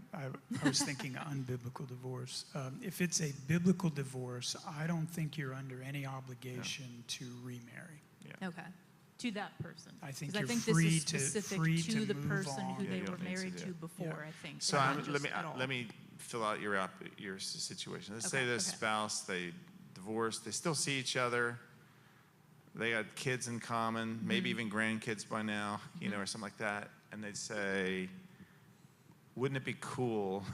was thinking unbiblical divorce. If it's a biblical divorce, I don't think you're under any obligation to remarry. Okay. To that person. I think 'Cause you're this free is to- specific free to to the move person on. who Yeah, they you were don't need to married do to it. before, I think. So not let just me at all. fill out your situation. Let's say Okay, the okay. spouse, they divorced, they still see each other, they got kids in common, maybe even grandkids by now, or something like that, and they'd say, wouldn't it be cool,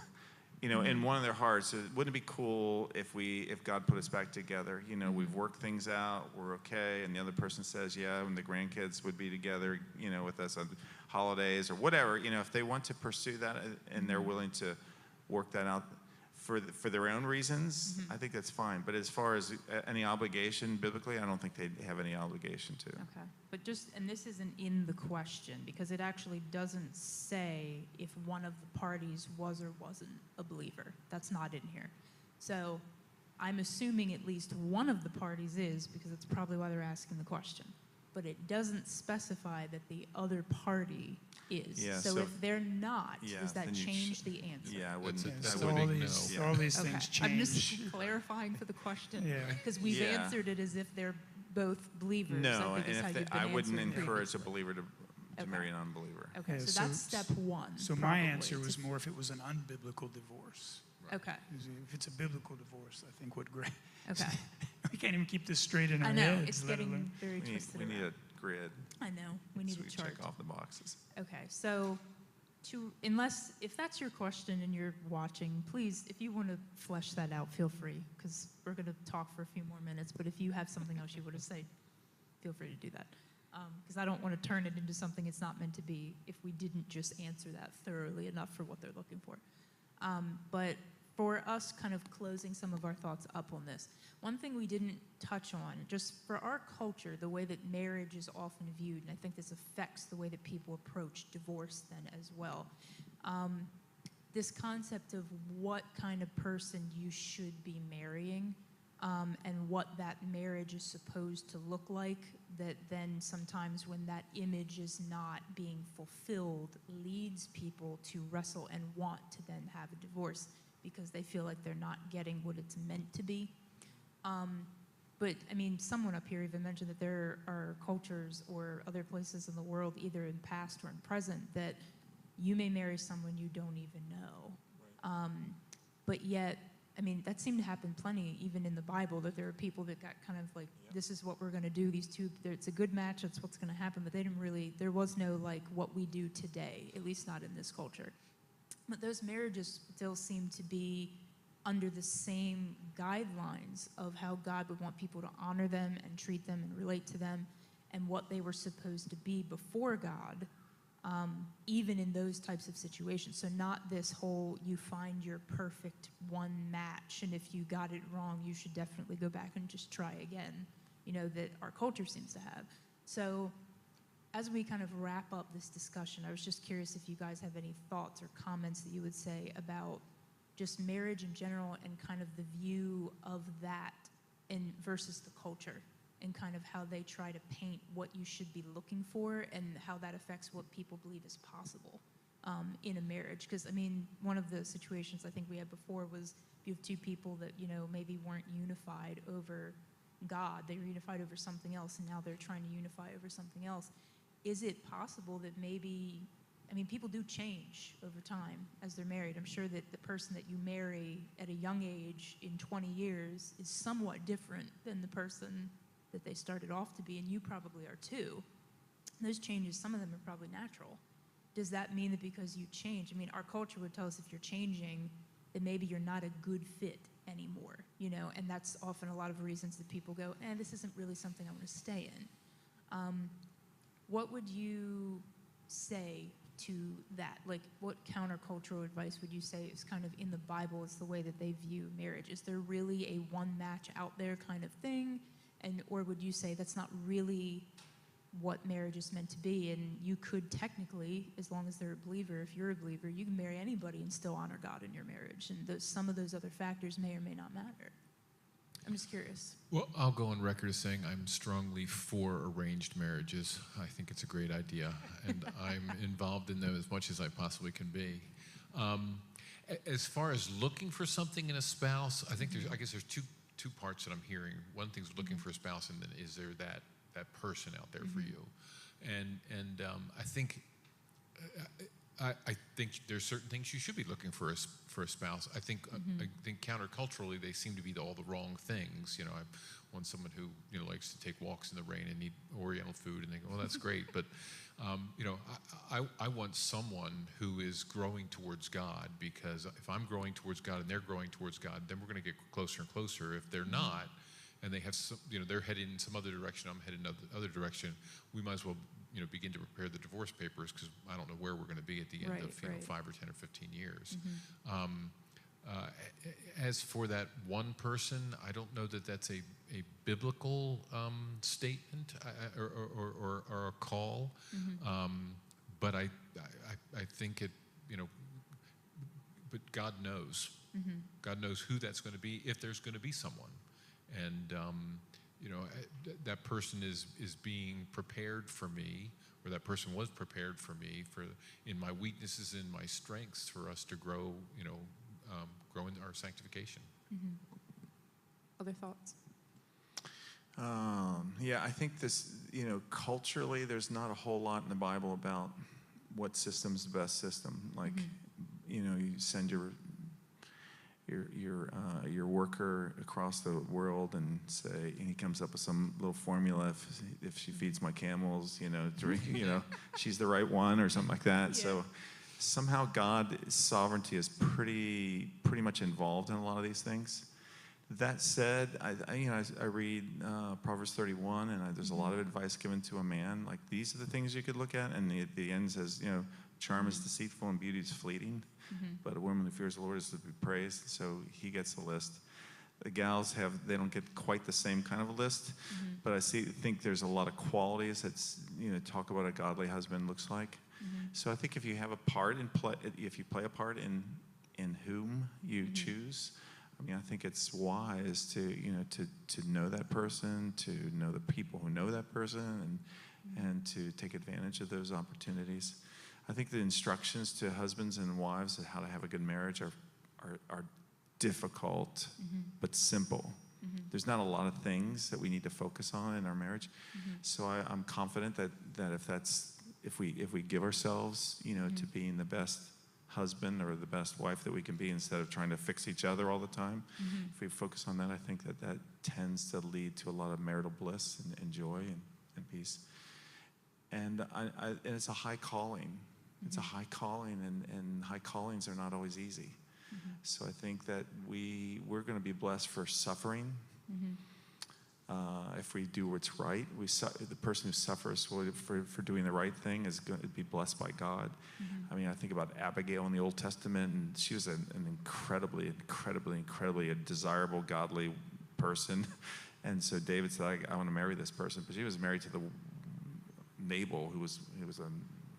in one of their hearts, wouldn't it be cool if God put us back together? We've worked things out, we're okay, and the other person says, yeah, and the grandkids would be together, with us on holidays or whatever. If they want to pursue that and they're willing to work that out for their own reasons, I think that's fine. But as far as any obligation biblically, I don't think they have any obligation to. Okay, but and this isn't in the question, because it actually doesn't say if one of the parties was or wasn't a believer. That's not in here. So I'm assuming at least one of the parties is, because it's probably why they're asking the question. But it doesn't specify that the other party is. Yeah, so so- if they're not, Yeah, does that then you change the answer? Yeah, I wouldn't. Yeah, That so would all make these, no- all these Okay, things I'm change. just clarifying for the question. Yeah. Because we've Yeah. answered it as if they're both believers. No, I think is and how if you've been I wouldn't answering encourage a previously. believer to to Okay. marry an unbeliever. Okay, Yeah, so that's step one. So my probably, answer to- was more if it was an unbiblical divorce. Okay, If it's a biblical divorce, I think what great. okay. We can't even keep this straight in our I know, heads. it's let getting alone- very We twisted need around. a grid I know, we need so a we chart. check off the boxes. Okay, so if that's your question and you're watching, please, if you want to flesh that out, feel free, because we're going to talk for a few more minutes. But if you have something else you want to say, feel free to do that. Because I don't want to turn it into something it's not meant to be if we didn't just answer that thoroughly enough for what they're looking for. But for us kind of closing some of our thoughts up on this, one thing we didn't touch on, just for our culture, the way that marriage is often viewed, and I think this affects the way that people approach divorce then as well, this concept of what kind of person you should be marrying, and what that marriage is supposed to look like, that then sometimes when that image is not being fulfilled leads people to wrestle and want to then have a divorce because they feel like they're not getting what it's meant to be. But I mean, someone up here even mentioned that there are cultures or other places in the world, either in past or in present, that you may marry someone you don't even know. But yet, I mean, that seemed to happen plenty, even in the Bible, that there are people that got kind of like, this is what we're going to do. These two, it's a good match. That's what's going to happen. But they didn't really, there was no like what we do today, at least not in this culture. But those marriages still seem to be under the same guidelines of how God would want people to honor them and treat them and relate to them and what they were supposed to be before God, even in those types of situations. So not this whole, you find your perfect one match, and if you got it wrong, you should definitely go back and just try again, you know, that our culture seems to have. So as we kind of wrap up this discussion, I was just curious if you guys have any thoughts or comments that you would say about just marriage in general and kind of the view of that in versus the culture, and kind of how they try to paint what you should be looking for and how that affects what people believe is possible in a marriage. Because, I mean, one of the situations I think we had before was you have two people that, you know, maybe weren't unified over God. They were unified over something else, and now they're trying to unify over something else. Is it possible that maybe, I mean, people do change over time as they're married. I'm sure that the person that you marry at a young age in 20 years is somewhat different than the person that they started off to be, and you probably are too. Those changes, some of them are probably natural. Does that mean that because you change, I mean, our culture would tell us if you're changing, then maybe you're not a good fit anymore, you know, and that's often a lot of reasons that people go, this isn't really something I want to stay in. What would you say to that? Like, what countercultural advice would you say is kind of in the Bible is the way that they view marriage? Is there really a one match out there kind of thing? Or would you say that's not really what marriage is meant to be, and you could technically, as long as they're a believer, if you're a believer, you can marry anybody and still honor God in your marriage, and some of those other factors may or may not matter? I'm just curious. Well, I'll go on record as saying I'm strongly for arranged marriages. I think it's a great idea, and I'm involved in them as much as I possibly can be. As far as looking for something in a spouse, I think I guess there's two parts that I'm hearing. One thing's looking for a spouse, and then is there that person out there for you? And I think there's certain things you should be looking for a spouse. I think counterculturally they seem to be all the wrong things. You know, I want someone who likes to take walks in the rain and eat Oriental food, and they go, well, that's great, but I want someone who is growing towards God, because if I'm growing towards God and they're growing towards God, then we're going to get closer and closer. If they're not, and they have some, they're headed in some other direction, I'm headed in other direction, we might as well begin to prepare the divorce papers, because I don't know where we're going to be at the end of 5 or 10 or 15 years. As for that one person, I don't know that that's a biblical statement or a call, but I think it, but God knows. God knows who that's going to be, if there's going to be someone. And that person is being prepared for me, or that person was prepared for me, in my weaknesses and my strengths, for us to grow, grow in our sanctification. Other thoughts? Yeah, I think this, culturally, there's not a whole lot in the Bible about what system's the best system. Like, you send your worker across the world and say, and he comes up with some little formula. If she feeds my camels, drink, she's the right one or something like that. Yeah. So somehow God's sovereignty is pretty much involved in a lot of these things. That said, I read Proverbs 31, and there's a lot of advice given to a man. Like, these are the things you could look at, and the end says, charm is deceitful and beauty is fleeting, but a woman who fears the Lord is to be praised. So he gets the list. The gals they don't get quite the same kind of a list, but I think there's a lot of qualities that's, talk about a godly husband looks like. So I think if you have a part if you play a part in whom you choose, I think it's wise to know that person, to know the people who know that person, and to take advantage of those opportunities. I think the instructions to husbands and wives of how to have a good marriage are difficult, but simple. There's not a lot of things that we need to focus on in our marriage. So I'm confident that if we give ourselves, to being the best husband or the best wife that we can be, instead of trying to fix each other all the time, if we focus on that, I think that tends to lead to a lot of marital bliss and joy and peace. And and it's a high calling. It's a high calling, and high callings are not always easy. So I think that we're going to be blessed for suffering. If we do what's right, the person who suffers for doing the right thing is going to be blessed by God. I think about Abigail in the Old Testament, and she was an incredibly a desirable, godly person. And so David said, I want to marry this person. But she was married to the Nabal, who was a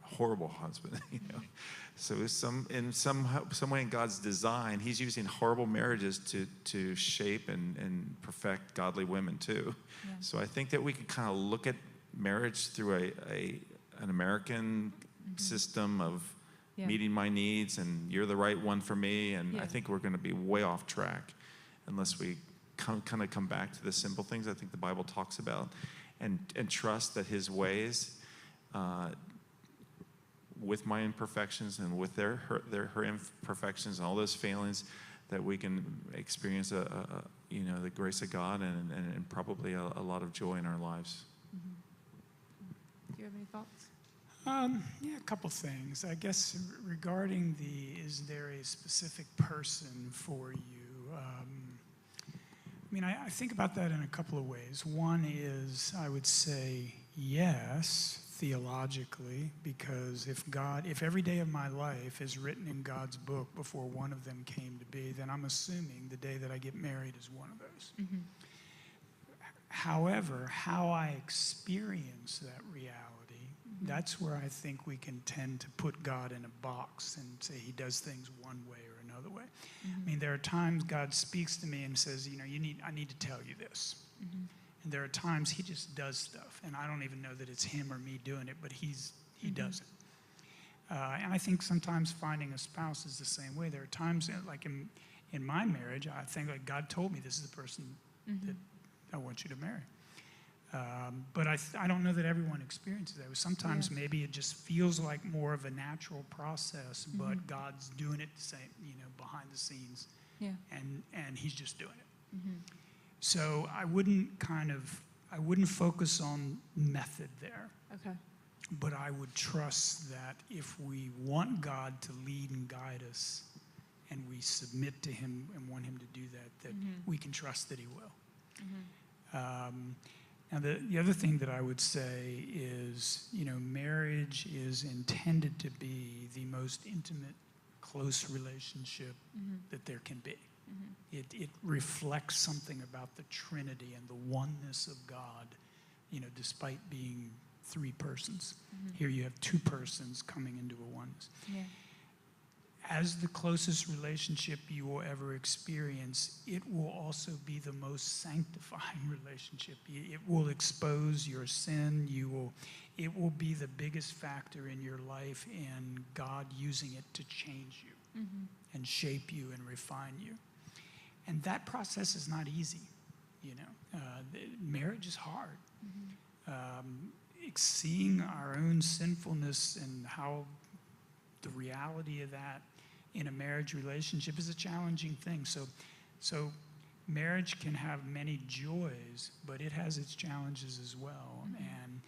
horrible husband. So in some way in God's design, he's using horrible marriages to shape and perfect godly women too. Yeah. So I think that we can kind of look at marriage through an American system of meeting my needs, and you're the right one for me. And I think we're going to be way off track unless we come back to the simple things I think the Bible talks about, and trust that his ways, with my imperfections and with her imperfections and all those failings, that we can experience the grace of God and probably a lot of joy in our lives. Do you have any thoughts? A couple things. I guess regarding is there a specific person for you? I think about that in a couple of ways. One is, I would say yes, theologically, because if every day of my life is written in God's book before one of them came to be, then I'm assuming the day that I get married is one of those. However, how I experience that reality, that's where I think we can tend to put God in a box and say he does things one way or another way. There are times God speaks to me and says, I need to tell you this. And there are times he just does stuff, and I don't even know that it's him or me doing it, but he does it. And I think sometimes finding a spouse is the same way. There are times, like in my marriage, I think like God told me this is the person that I want you to marry. But I don't know that everyone experiences that. Sometimes maybe it just feels like more of a natural process, but God's doing it the same, behind the scenes, and he's just doing it. So I wouldn't focus on method there. Okay. But I would trust that if we want God to lead and guide us, and we submit to him and want him to do that we can trust that he will. Now the other thing that I would say is, marriage is intended to be the most intimate, close relationship that there can be. It reflects something about the Trinity and the oneness of God, despite being three persons. Here you have two persons coming into a oneness. Yeah. As the closest relationship you will ever experience, it will also be the most sanctifying relationship. It will expose your sin. It will be the biggest factor in your life, and God using it to change you and shape you and refine you. And that process is not easy. Marriage is hard. Seeing our own sinfulness and how the reality of that in a marriage relationship is a challenging thing. So marriage can have many joys, but it has its challenges as well. And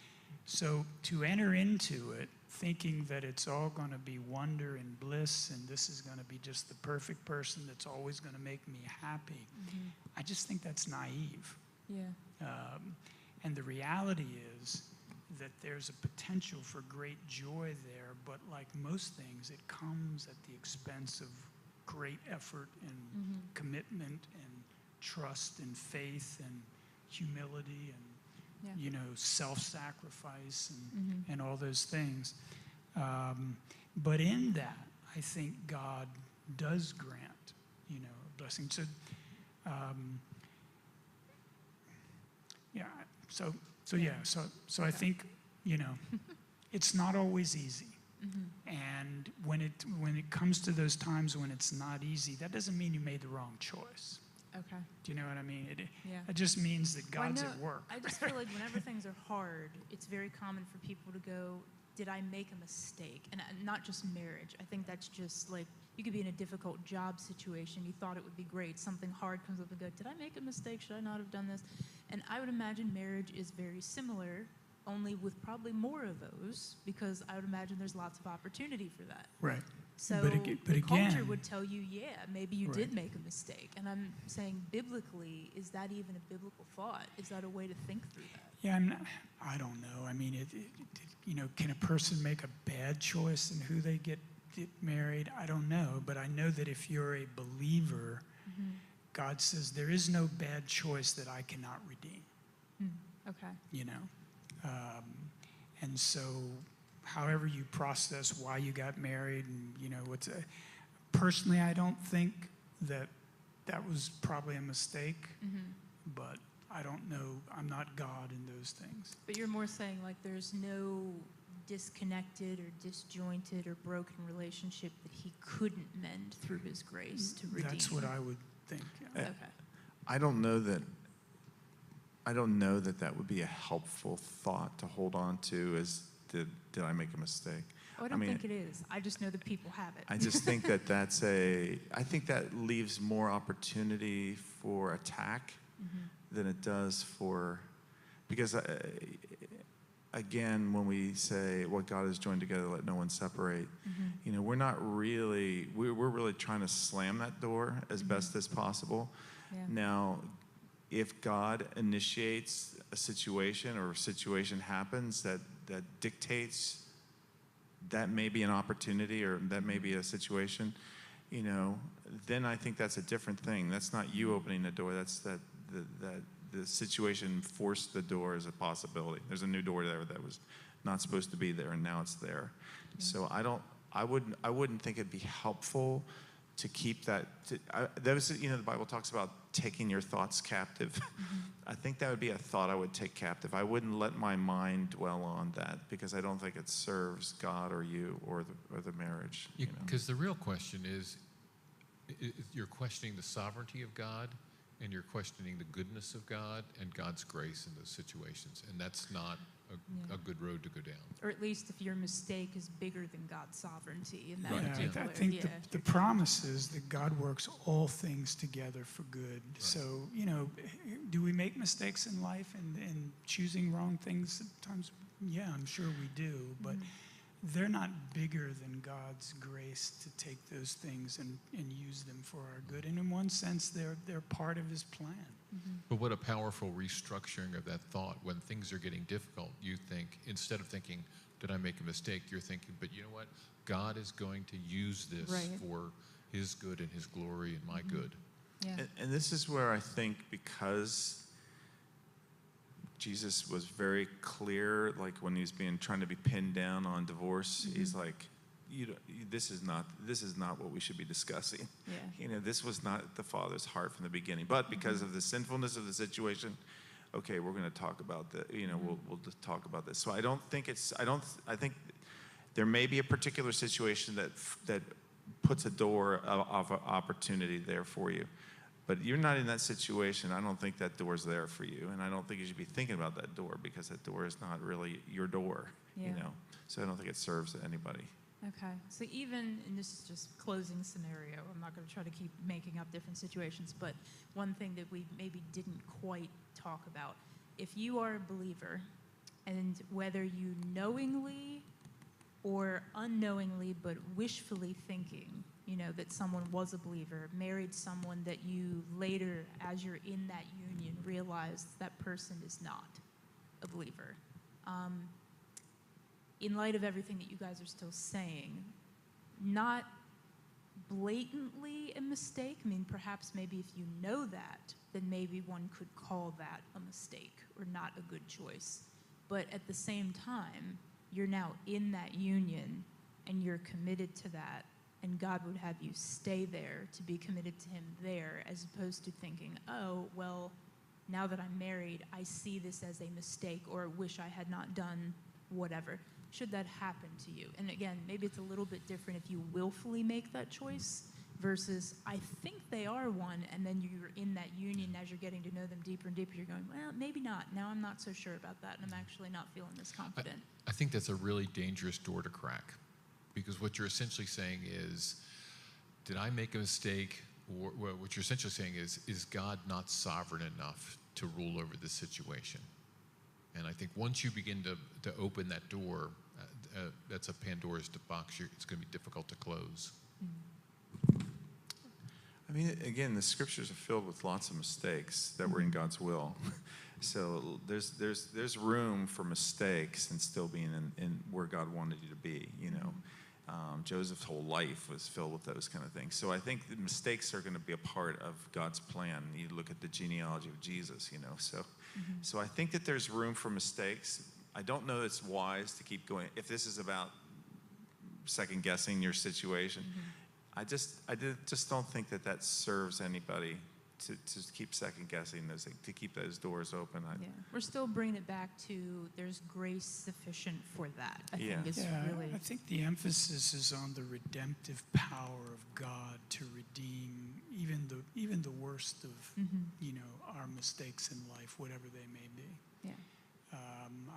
so to enter into it thinking that it's all going to be wonder and bliss and this is going to be just the perfect person that's always going to make me happy, I just think that's naive. Yeah. And the reality is that there's a potential for great joy there, but like most things, it comes at the expense of great effort and commitment and trust and faith and humility and self-sacrifice and all those things. But in that, I think God does grant, a blessing. So, So I think, it's not always easy. And when it comes to those times when it's not easy, that doesn't mean you made the wrong choice. Okay. Do you know what I mean? Yeah. It just means that Well, I God's know- at work. I just feel like whenever things are hard, it's very common for people to go, did I make a mistake? And not just marriage. I think that's just like, you could be in a difficult job situation. You thought it would be great. Something hard comes up and go, did I make a mistake? Should I not have done this? And I would imagine marriage is very similar, only with probably more of those, because I would imagine there's lots of opportunity for that. Right. So but the culture again- would tell you, yeah, maybe you Right. did make a mistake. And I'm saying biblically, is that even a biblical thought? Is that a way to think through that? Yeah, I don't know. I mean, can a person make a bad choice in who they get married? I don't know. But I know that if you're a believer, God says there is no bad choice that I cannot redeem. Okay. And so however you process why you got married and, personally, I don't think that was probably a mistake, but I don't know. I'm not God in those things. But you're more saying like there's no disconnected or disjointed or broken relationship that he couldn't mend through his grace to redeem. That's what I would think. Yeah. Okay. I don't know that that would be a helpful thought to hold on to as did I make a mistake? Oh, I don't think it is. I just know that people have it. I just think that I think that leaves more opportunity for attack than it does because again, when we say what God has joined together, let no one separate, we're really trying to slam that door as best as possible. Yeah. Now, if God initiates a situation or a situation happens that dictates that may be an opportunity or that may be a situation, then I think that's a different thing. That's not you opening the door. That's that the situation forced the door as a possibility. There's a new door there that was not supposed to be there, and now it's there. So I wouldn't think it'd be helpful to keep that. The Bible talks about taking your thoughts captive. I think that would be a thought I would take captive. I wouldn't let my mind dwell on that because I don't think it serves God or you or the marriage. Because the real question is, you're questioning the sovereignty of God, and you're questioning the goodness of God and God's grace in those situations, and that's not a good road to go down. Or at least if your mistake is bigger than God's sovereignty in that Right. particular. I think the promise is that God works all things together for good. Right. So, do we make mistakes in life and choosing wrong things sometimes? Yeah, I'm sure we do, but they're not bigger than God's grace to take those things and use them for our good. And in one sense, they're part of his plan. But what a powerful restructuring of that thought. When things are getting difficult, you think, instead of thinking, did I make a mistake? You're thinking, but you know what? God is going to use this Right. for his good and his glory and my good. Yeah. And this is where I think because Jesus was very clear, like when he was trying to be pinned down on divorce, he's like, this is not what we should be discussing. Yeah. This was not the Father's heart from the beginning. But because of the sinfulness of the situation, okay, we're going to talk about we'll just talk about this. So I think there may be a particular situation that puts a door of opportunity there for you. But you're not in that situation. I don't think that door's there for you, and I don't think you should be thinking about that door because that door is not really your door, Yeah. you know. So I don't think it serves anybody. Okay, so even, and this is just closing scenario, I'm not going to try to keep making up different situations, but one thing that we maybe didn't quite talk about, if you are a believer, and whether you knowingly or unknowingly but wishfully thinking, you know, that someone was a believer, married someone that you later, as you're in that union, realize that person is not a believer. In light of everything that you guys are still saying, not blatantly a mistake. I mean, perhaps maybe if you know that, then maybe one could call that a mistake or not a good choice. But at the same time, you're now in that union and you're committed to that, and God would have you stay there to be committed to him there, as opposed to thinking, oh, well, now that I'm married, I see this as a mistake or wish I had not done whatever. Should that happen to you? And again, maybe it's a little bit different if you willfully make that choice versus I think they are one, and then you're in that union as you're getting to know them deeper and deeper. You're going, well, maybe not. Now I'm not so sure about that, and I'm actually not feeling this confident. I think that's a really dangerous door to crack, because what you're essentially saying is, did I make a mistake? Or well, what you're essentially saying is God not sovereign enough to rule over this situation? And I think once you begin to open that door, that's a Pandora's box. It's going to be difficult to close. I mean, again, the scriptures are filled with lots of mistakes that were in God's will. So there's room for mistakes and still being in where God wanted you to be, you know. Joseph's whole life was filled with those kind of things. So I think the mistakes are going to be a part of God's plan. You look at the genealogy of Jesus, you know. So I think that there's room for mistakes. I don't know it's wise to keep going. If this is about second guessing your situation, I just don't think that serves anybody to keep second guessing those, to keep those doors open. Yeah, we're still bringing it back to there's grace sufficient for that. I think it's really. I think the emphasis is on the redemptive power of God to redeem even the worst of you know, our mistakes in life, whatever they may be. Yeah.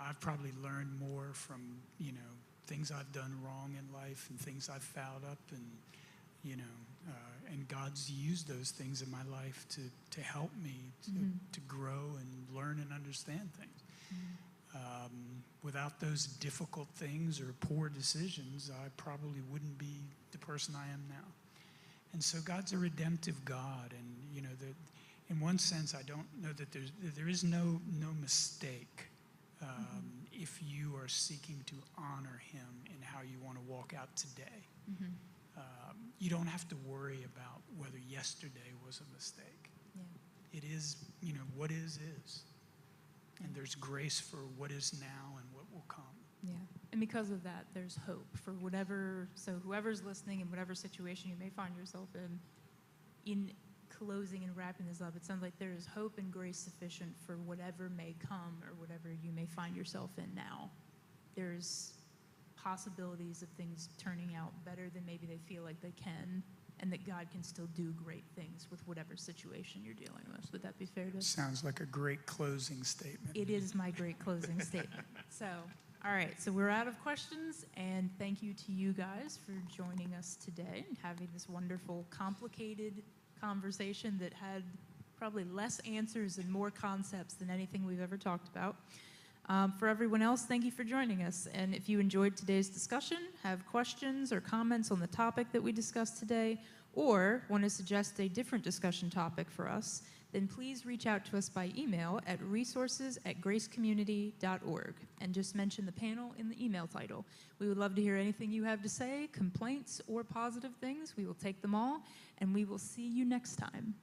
I've probably learned more from, you know, things I've done wrong in life and things I've fouled up, and you know, and God's used those things in my life to help me to grow and learn and understand things. Without those difficult things or poor decisions, I probably wouldn't be the person I am now. And so God's a redemptive God, and you know that in one sense I don't know that there is no mistake if you are seeking to honor him in how you want to walk out today. You don't have to worry about whether yesterday was a mistake. Yeah. It is, you know, what is. And there's grace for what is now and what will come. Yeah, and because of that, there's hope for whatever, so whoever's listening in whatever situation you may find yourself in closing and wrapping this up, it sounds like there is hope and grace sufficient for whatever may come or whatever you may find yourself in now. There's possibilities of things turning out better than maybe they feel like they can, and that God can still do great things with whatever situation you're dealing with. Would that be fair to? Sounds like a great closing statement. It is my great closing statement. So, all right, so we're out of questions, and thank you to you guys for joining us today and having this wonderful, complicated conversation that had probably less answers and more concepts than anything we've ever talked about. For everyone else, thank you for joining us. And if you enjoyed today's discussion, have questions or comments on the topic that we discussed today, or want to suggest a different discussion topic for us, then please reach out to us by email at resources@gracecommunity.org and just mention the panel in the email title. We would love to hear anything you have to say, complaints or positive things. We will take them all, and we will see you next time.